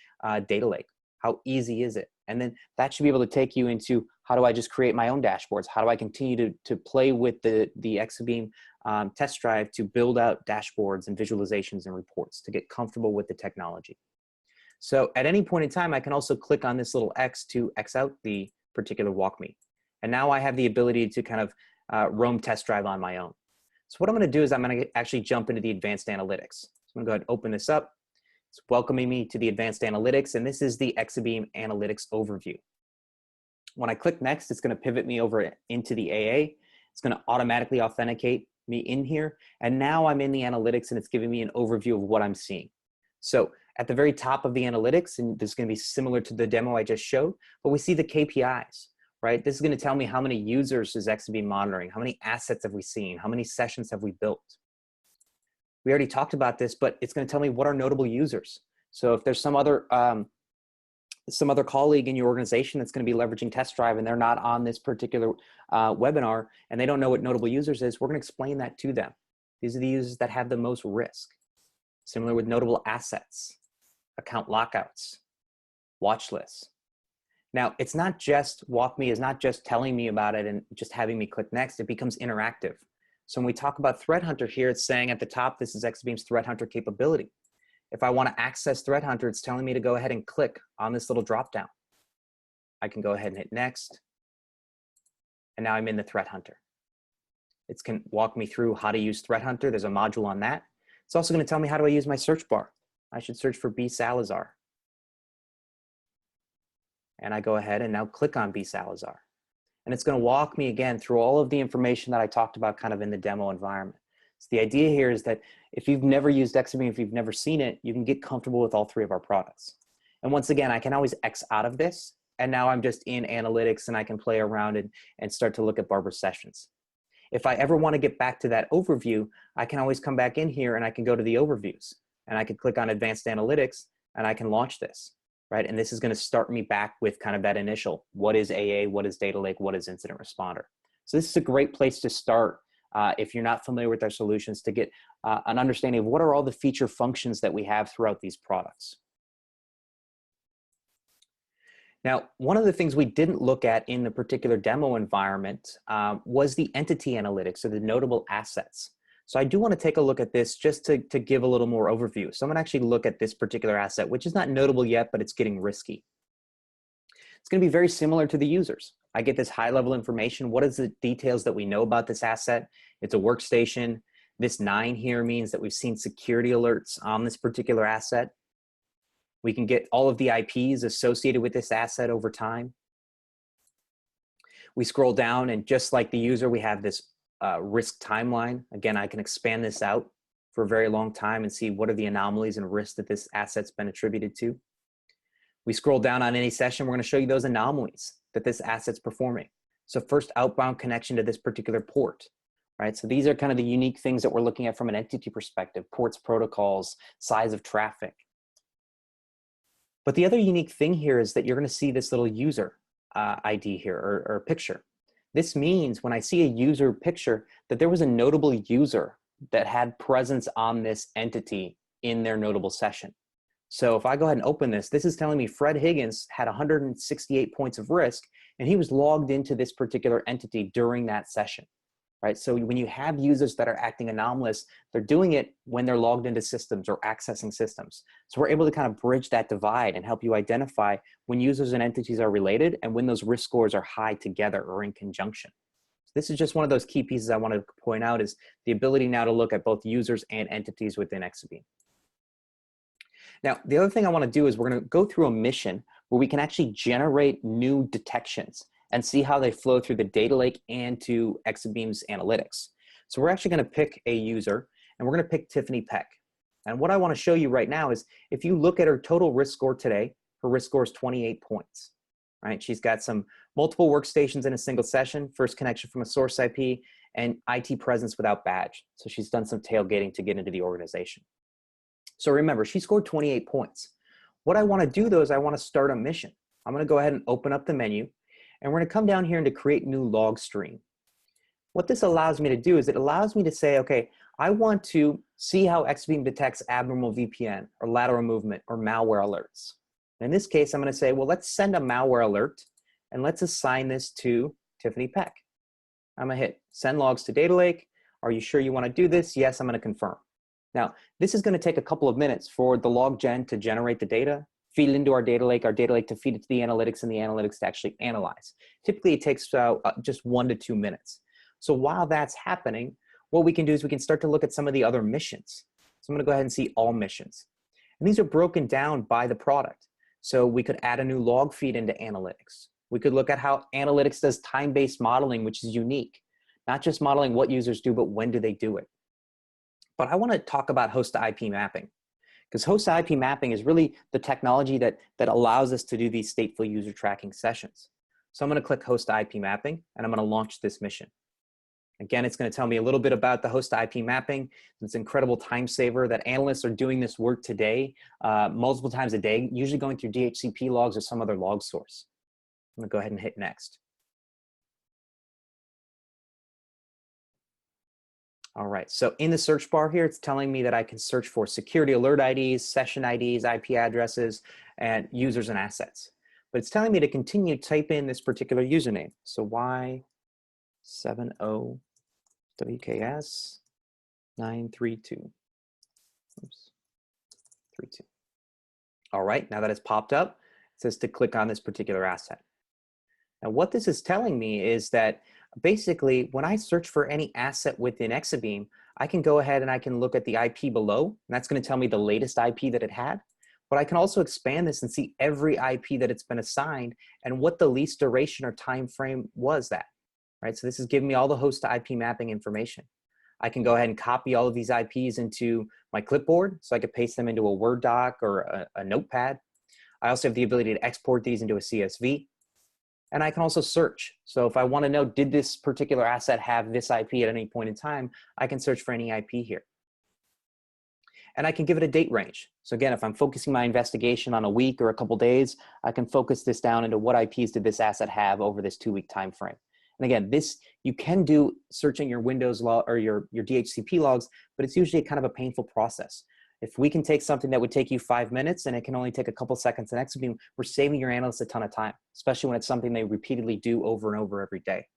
Data Lake? How easy is it? And then that should be able to take you into how do I just create my own dashboards? How do I continue to play with the Exabeam test drive to build out dashboards and visualizations and reports to get comfortable with the technology? So at any point in time, I can also click on this little X to X out the particular walk me. And now I have the ability to kind of roam test drive on my own. So what I'm going to do is I'm going to actually jump into the advanced analytics. So I'm going to go ahead and open this up. It's welcoming me to the advanced analytics, and this is the Exabeam Analytics overview. When I click next, it's going to pivot me over into the AA. It's going to automatically authenticate me in here. And now I'm in the analytics and it's giving me an overview of what I'm seeing. So at the very top of the analytics, and this is going to be similar to the demo I just showed, but we see the KPIs, right? This is going to tell me how many users is Exabeam monitoring, how many assets have we seen, how many sessions have we built. We already talked about this, but it's going to tell me what are notable users. So if there's some other colleague in your organization that's going to be leveraging test drive and they're not on this particular webinar and they don't know what notable users is, we're going to explain that to them. These are the users that have the most risk. Similar with notable assets, account lockouts, watch lists. Now, it's not just walk me is not just telling me about it and just having me click next. It becomes interactive. So when we talk about Threat Hunter here, it's saying at the top, this is Exabeam's Threat Hunter capability. If I want to access Threat Hunter, it's telling me to go ahead and click on this little dropdown. I can go ahead and hit next. And now I'm in the Threat Hunter. It can walk me through how to use Threat Hunter. There's a module on that. It's also going to tell me how do I use my search bar. I should search for B. Salazar. And I go ahead and now click on B. Salazar. And it's going to walk me again through all of the information that I talked about kind of in the demo environment. So the idea here is that if you've never used Exabeam, if you've never seen it, you can get comfortable with all 3 of our products. And once again, I can always X out of this. And now I'm just in analytics and I can play around and start to look at Barbara sessions. If I ever want to get back to that overview, I can always come back in here and I can go to the overviews and I can click on advanced analytics and I can launch this, right? And this is going to start me back with kind of that initial, what is AA, what is data lake, what is incident responder? So this is a great place to start if you're not familiar with our solutions to get an understanding of what are all the feature functions that we have throughout these products. Now, one of the things we didn't look at in the particular demo environment was the entity analytics or the notable assets. So I do want to take a look at this just to give a little more overview. So I'm going to actually look at this particular asset, which is not notable yet, but it's getting risky. It's going to be very similar to the users. I get this high level information. What is the details that we know about this asset? It's a workstation. This 9 here means that we've seen security alerts on this particular asset. We can get all of the IPs associated with this asset over time. We scroll down and just like the user, we have this risk timeline. Again, I can expand this out for a very long time and see what are the anomalies and risks that this asset's been attributed to. We scroll down on any session, we're going to show you those anomalies that this asset's performing. So first outbound connection to this particular port, right? So these are kind of the unique things that we're looking at from an entity perspective: ports, protocols, size of traffic. But the other unique thing here is that you're going to see this little user ID here, or picture. This means when I see a user picture that there was a notable user that had presence on this entity in their notable session. So if I go ahead and open this, this is telling me Fred Higgins had 168 points of risk, and he was logged into this particular entity during that session, right? So when you have users that are acting anomalous, they're doing it when they're logged into systems or accessing systems. So we're able to kind of bridge that divide and help you identify when users and entities are related and when those risk scores are high together or in conjunction. So this is just one of those key pieces I wanted to point out, is the ability now to look at both users and entities within Exabeam. Now, the other thing I want to do is we're going to go through a mission where we can actually generate new detections and see how they flow through the data lake and to Exabeam's analytics. So we're actually going to pick a user, and we're going to pick Tiffany Peck. And what I want to show you right now is if you look at her total risk score today, her risk score is 28 points, right? She's got some multiple workstations in a single session, first connection from a source IP, and IT presence without badge. So she's done some tailgating to get into the organization. So remember, she scored 28 points. What I want to do though is I want to start a mission. I'm going to go ahead and open up the menu, and we're going to come down here and to create new log stream. What this allows me to do is it allows me to say, okay, I want to see how Exabeam detects abnormal VPN or lateral movement or malware alerts. In this case, I'm going to say, well, let's send a malware alert, and let's assign this to Tiffany Peck. I'm going to hit send logs to data lake. Are you sure you want to do this? Yes, I'm going to confirm. Now, this is going to take a couple of minutes for the log gen to generate the data, feed it into our data lake to feed it to the analytics, and the analytics to actually analyze. Typically, it takes just 1 to 2 minutes. So while that's happening, what we can do is we can start to look at some of the other missions. So I'm going to go ahead and see all missions. And these are broken down by the product. So we could add a new log feed into analytics. We could look at how analytics does time-based modeling, which is unique. Not just modeling what users do, but when do they do it. But I want to talk about host-to-IP mapping, because host-to-IP mapping is really the technology that allows us to do these stateful user tracking sessions. So I'm going to click host-to-IP mapping, and I'm going to launch this mission. Again, it's going to tell me a little bit about the host-to-IP mapping. It's an incredible time saver that analysts are doing this work today, multiple times a day, usually going through DHCP logs or some other log source. I'm going to go ahead and hit next. All right, so in the search bar here, it's telling me that I can search for security alert IDs, session IDs, IP addresses, and users and assets. But it's telling me to continue to type in this particular username. So Y70WKS932. Oops, 32. All right, now that it's popped up, it says to click on this particular asset. Now what this is telling me is that basically when I search for any asset within Exabeam, I can go ahead and I can look at the IP below, and that's going to tell me the latest IP that it had. But I can also expand this and see every IP that it's been assigned and what the least duration or time frame was that, right? So this is giving me all the host to IP mapping information. I can go ahead and copy all of these IPs into my clipboard, so I could paste them into a Word doc or a notepad. I also have the ability to export these into a CSV. And I can also search. So if I want to know, did this particular asset have this IP at any point in time, I can search for any IP here. And I can give it a date range. So again, if I'm focusing my investigation on a week or a couple days, I can focus this down into what IPs did this asset have over this 2-week time frame. And again, this you can do searching your Windows log or your DHCP logs, but it's usually kind of a painful process. If we can take something that would take you 5 minutes and it can only take a couple seconds in Exabeam, we're saving your analysts a ton of time, especially when it's something they repeatedly do over and over every day.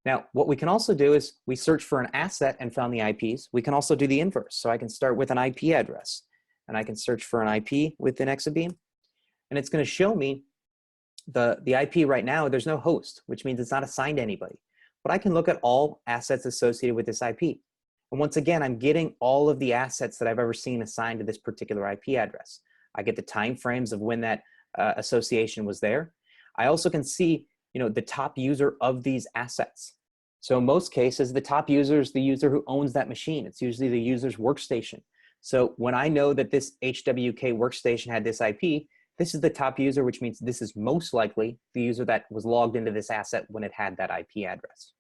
Now, what we can also do is we search for an asset and found the IPs. We can also do the inverse. So I can start with an IP address and I can search for an IP within Exabeam, and it's going to show me the IP right now. There's no host, which means it's not assigned to anybody, but I can look at all assets associated with this IP. And once again, I'm getting all of the assets that I've ever seen assigned to this particular IP address. I get the time frames of when that association was there. I also can see, the top user of these assets. So in most cases, the top user is the user who owns that machine. It's usually the user's workstation. So when I know that this HWK workstation had this IP, This is the top user, which means this is most likely the user that was logged into this asset when it had that IP address.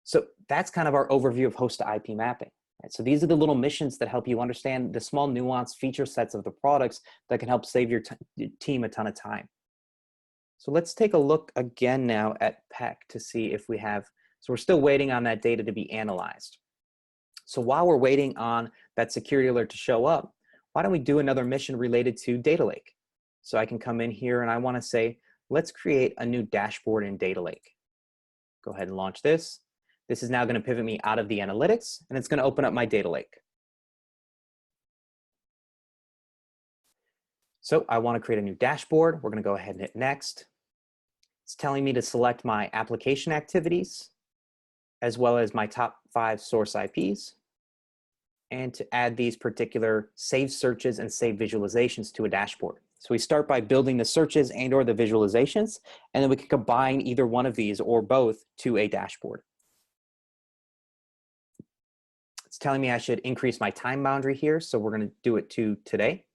So that's kind of our overview of host to IP mapping. Right? So these are the little missions that help you understand the small nuanced feature sets of the products that can help save your team a ton of time. So let's take a look again now at PEC to see if we have, so we're still waiting on that data to be analyzed. So while we're waiting on that security alert to show up, why don't we do another mission related to Data Lake? So I can come in here and I want to say, let's create a new dashboard in Data Lake. Go ahead and launch this. This is now going to pivot me out of the analytics, and it's going to open up my Data Lake. So I want to create a new dashboard. We're going to go ahead and hit next. It's telling me to select my application activities, as well as my top 5 source IPs, and to add these particular save searches and save visualizations to a dashboard. So we start by building the searches and or the visualizations, and then we can combine either one of these or both to a dashboard. It's telling me I should increase my time boundary here, so we're going to do it to today.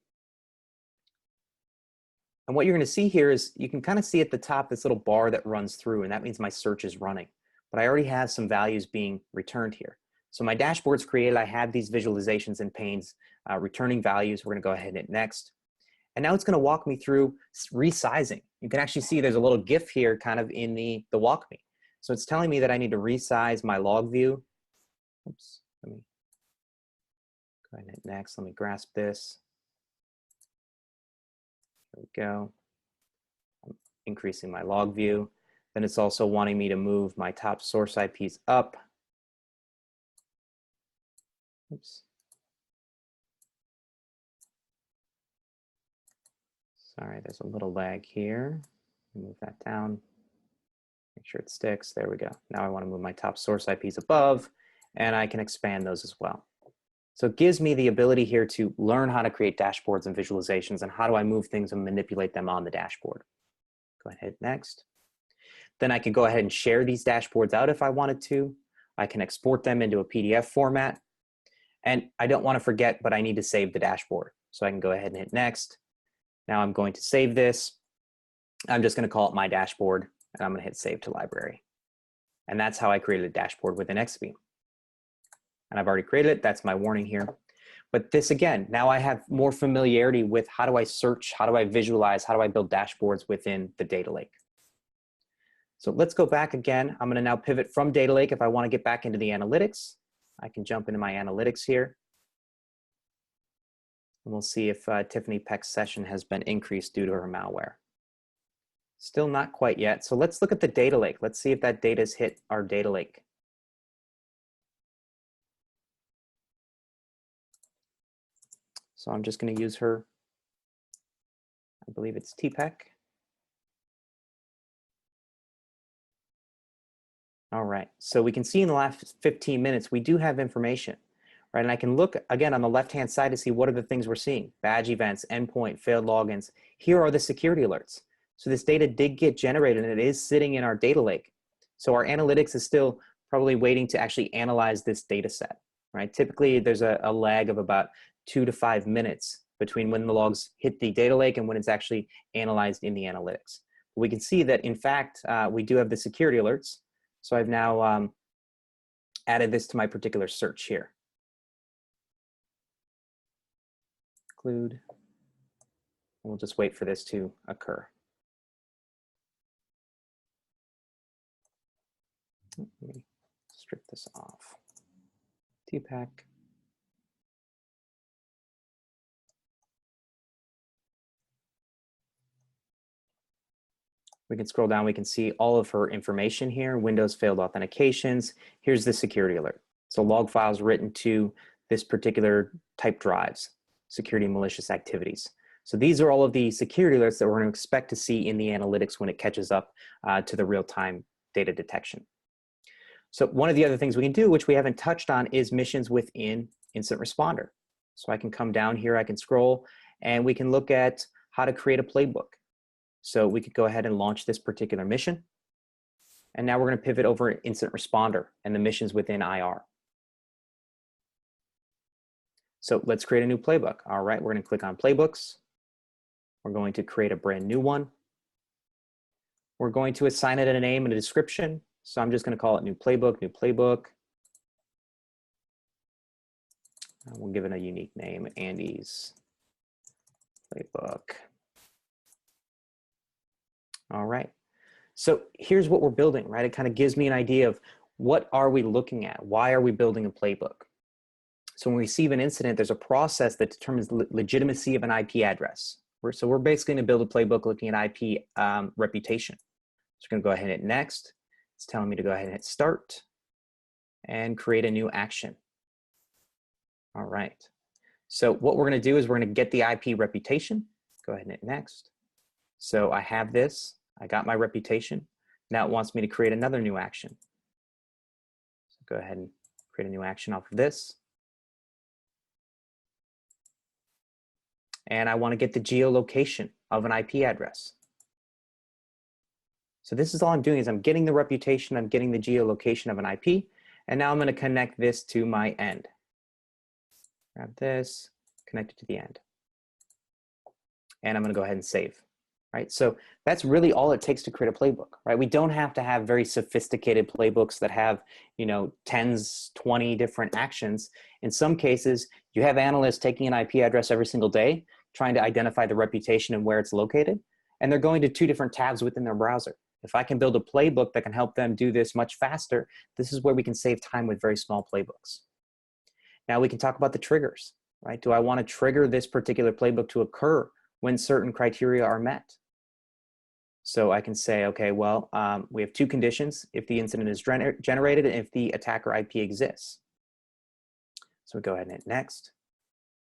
And what you're going to see here is you can kind of see at the top this little bar that runs through, and that means my search is running. But I already have some values being returned here. So my dashboard's created. I have these visualizations and panes returning values. We're going to go ahead and hit next. And now it's going to walk me through resizing. You can actually see there's a little GIF here kind of in the walk me. So it's telling me that I need to resize my log view. Oops, let me go ahead and hit next. Let me grasp this. There we go. I'm increasing my log view. Then it's also wanting me to move my top source IPs up. Oops. Sorry, there's a little lag here. Move that down. Make sure it sticks. There we go. Now I want to move my top source IPs above, and I can expand those as well. So it gives me the ability here to learn how to create dashboards and visualizations, and how do I move things and manipulate them on the dashboard. Go ahead, next. Then I can go ahead and share these dashboards out if I wanted to. I can export them into a PDF format. And I don't want to forget, but I need to save the dashboard. So I can go ahead and hit next. Now I'm going to save this. I'm just going to call it my dashboard, and I'm going to hit save to library. And that's how I created a dashboard within Exabeam. And I've already created it. That's my warning here. But this again, now I have more familiarity with how do I search, how do I visualize, how do I build dashboards within the Data Lake. So let's go back again. I'm going to now pivot from Data Lake. If I want to get back into the analytics, I can jump into my analytics here. And we'll see if Tiffany Peck's session has been increased due to her malware. Still not quite yet. So let's look at the Data Lake. Let's see if that data's hit our Data Lake. So I'm just going to use her. I believe it's TPEC. All right, so we can see in the last 15 minutes, we do have information, right? And I can look again on the left-hand side to see what are the things we're seeing. Badge events, endpoint, failed logins. Here are the security alerts. So this data did get generated, and it is sitting in our data lake. So our analytics is still probably waiting to actually analyze this data set, right? Typically, there's a lag of about 2 to 5 minutes between when the logs hit the data lake and when it's actually analyzed in the analytics. But we can see that, in fact, we do have the security alerts. So I've now added this to my particular search here. Include, and we'll just wait for this to occur. Let me strip this off. TPAC. We can scroll down, we can see all of her information here. Windows failed authentications. Here's the security alert. So log files written to this particular type drives, security malicious activities. So these are all of the security alerts that we're going to expect to see in the analytics when it catches up to the real-time data detection. So one of the other things we can do, which we haven't touched on, is missions within Incident Responder. So I can come down here, I can scroll, and we can look at how to create a playbook. So we could go ahead and launch this particular mission. And now we're going to pivot over Incident Responder and the missions within IR. So let's create a new playbook. All right, we're going to click on Playbooks. We're going to create a brand new one. We're going to assign it a name and a description. So I'm just going to call it new playbook, new playbook. We'll give it a unique name, Andy's playbook. All right. So here's what we're building, right? It kind of gives me an idea of what are we looking at? Why are we building a playbook? So when we receive an incident, there's a process that determines the legitimacy of an IP address. So we're basically going to build a playbook looking at IP reputation. So we're going to go ahead and hit next. It's telling me to go ahead and hit start and create a new action. All right. So what we're going to do is we're going to get the IP reputation. Go ahead and hit next. So I have this. I got my reputation. Now it wants me to create another new action. So go ahead and create a new action off of this. And I want to get the geolocation of an IP address. So this is all I'm doing is I'm getting the reputation, I'm getting the geolocation of an IP, and now I'm going to connect this to my end. Grab this, connect it to the end. And I'm going to go ahead and save. Right? So that's really all it takes to create a playbook, right? We don't have to have very sophisticated playbooks that have, you know, 10s, 20 different actions. In some cases, you have analysts taking an IP address every single day, trying to identify the reputation and where it's located, and they're going to 2 different tabs within their browser. If I can build a playbook that can help them do this much faster, this is where we can save time with very small playbooks. Now we can talk about the triggers, right? Do I want to trigger this particular playbook to occur when certain criteria are met? So I can say, okay, well, we have 2 conditions: if the incident is generated and if the attacker IP exists. So we go ahead and hit next.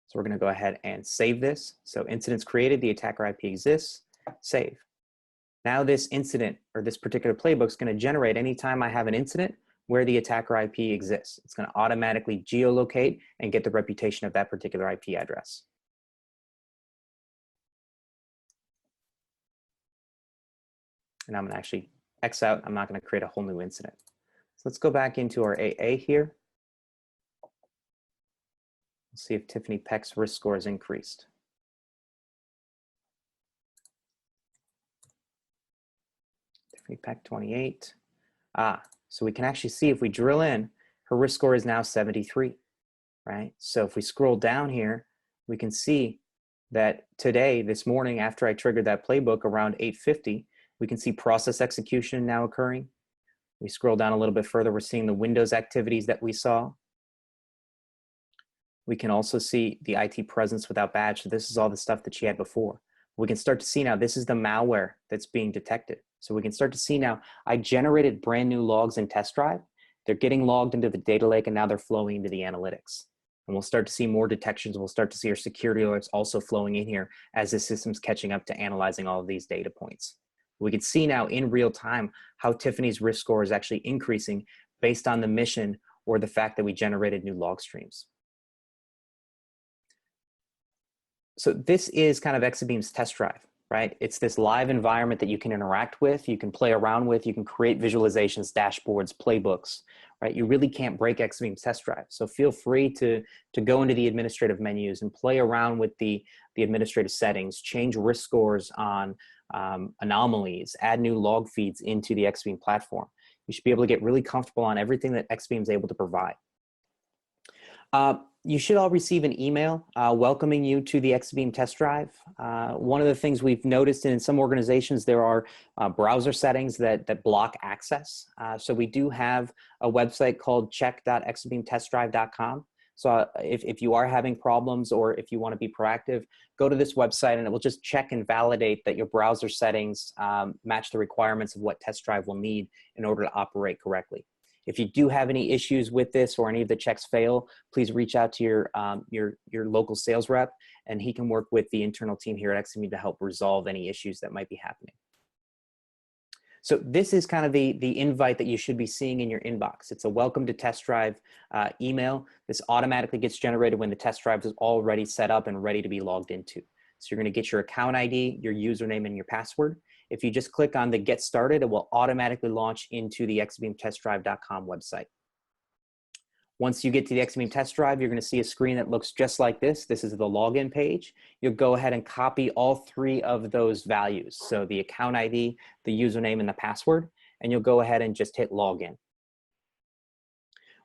So we're going to go ahead and save this. So incidents created, the attacker IP exists, save. Now this incident or this particular playbook is going to generate anytime I have an incident where the attacker IP exists. It's going to automatically geolocate and get the reputation of that particular IP address. And I'm going to actually X out. I'm not going to create a whole new incident. So let's go back into our AA here. Let's see if Tiffany Peck's risk score is increased. Tiffany Peck 28. So we can actually see if we drill in, her risk score is now 73, right? So if we scroll down here, we can see that today, this morning, after I triggered that playbook around 8:50, we can see process execution now occurring. We scroll down a little bit further, we're seeing the Windows activities that we saw. We can also see the IT presence without badge. So this is all the stuff that she had before. We can start to see now, this is the malware that's being detected. So we can start to see now, I generated brand new logs in Test Drive. They're getting logged into the data lake and now they're flowing into the analytics. And we'll start to see more detections. We'll start to see our security alerts also flowing in here as the system's catching up to analyzing all of these data points. We can see now in real time how Tiffany's risk score is actually increasing based on the mission or the fact that we generated new log streams. So this is kind of Exabeam's test drive, right? It's this live environment that you can interact with, you can play around with, you can create visualizations, dashboards, playbooks, right? You really can't break Exabeam's test drive. So feel free to go into the administrative menus and play around with the administrative settings, change risk scores on anomalies, add new log feeds into the Exabeam platform. You should be able to get really comfortable on everything that Exabeam is able to provide. You should all receive an email welcoming you to the Exabeam test drive. One of the things we've noticed in some organizations, there are browser settings that block access. So we do have a website called check.exabeamtestdrive.com. So if you are having problems or if you want to be proactive, go to this website and it will just check and validate that your browser settings match the requirements of what test drive will need in order to operate correctly. If you do have any issues with this or any of the checks fail, please reach out to your local sales rep and he can work with the internal team here at Exabeam to help resolve any issues that might be happening. So this is kind of the invite that you should be seeing in your inbox. It's a welcome to test drive email. This automatically gets generated when the test drive is already set up and ready to be logged into. So you're going to get your account ID, your username, and your password. If you just click on the Get Started, it will automatically launch into the exabeamtestdrive.com website. Once you get to the Exabeam test drive, you're going to see a screen that looks just like this. This is the login page. You'll go ahead and copy all three of those values. So the account ID, the username, and the password, and you'll go ahead and just hit login.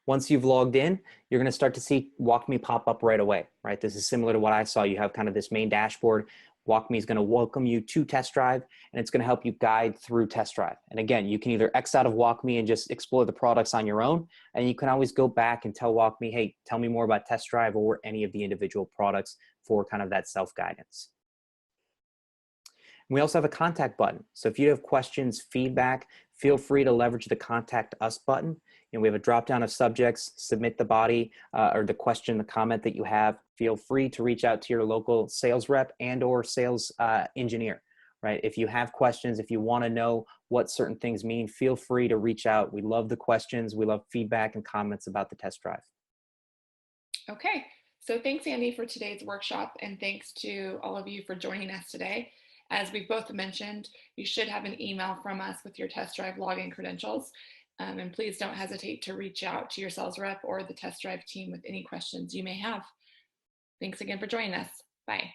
Once you've logged in, you're going to start to see WalkMe pop up right away, right? This is similar to what I saw. You have kind of this main dashboard. WalkMe is going to welcome you to test drive, and it's going to help you guide through test drive. And again, you can either X out of WalkMe and just explore the products on your own, and you can always go back and tell WalkMe, hey, tell me more about test drive or any of the individual products for kind of that self-guidance. We also have a contact button. So if you have questions, feedback, feel free to leverage the contact us button. We have a drop down of subjects, submit the body or the question, the comment that you have. Feel free to reach out to your local sales rep and or sales engineer, right? If you have questions, if you want to know what certain things mean, feel free to reach out. We love the questions. We love feedback and comments about the test drive. Okay, so thanks, Andy, for today's workshop, and thanks to all of you for joining us today. As we both mentioned, you should have an email from us with your test drive login credentials. And please don't hesitate to reach out to your sales rep or the test drive team with any questions you may have. Thanks again for joining us. Bye.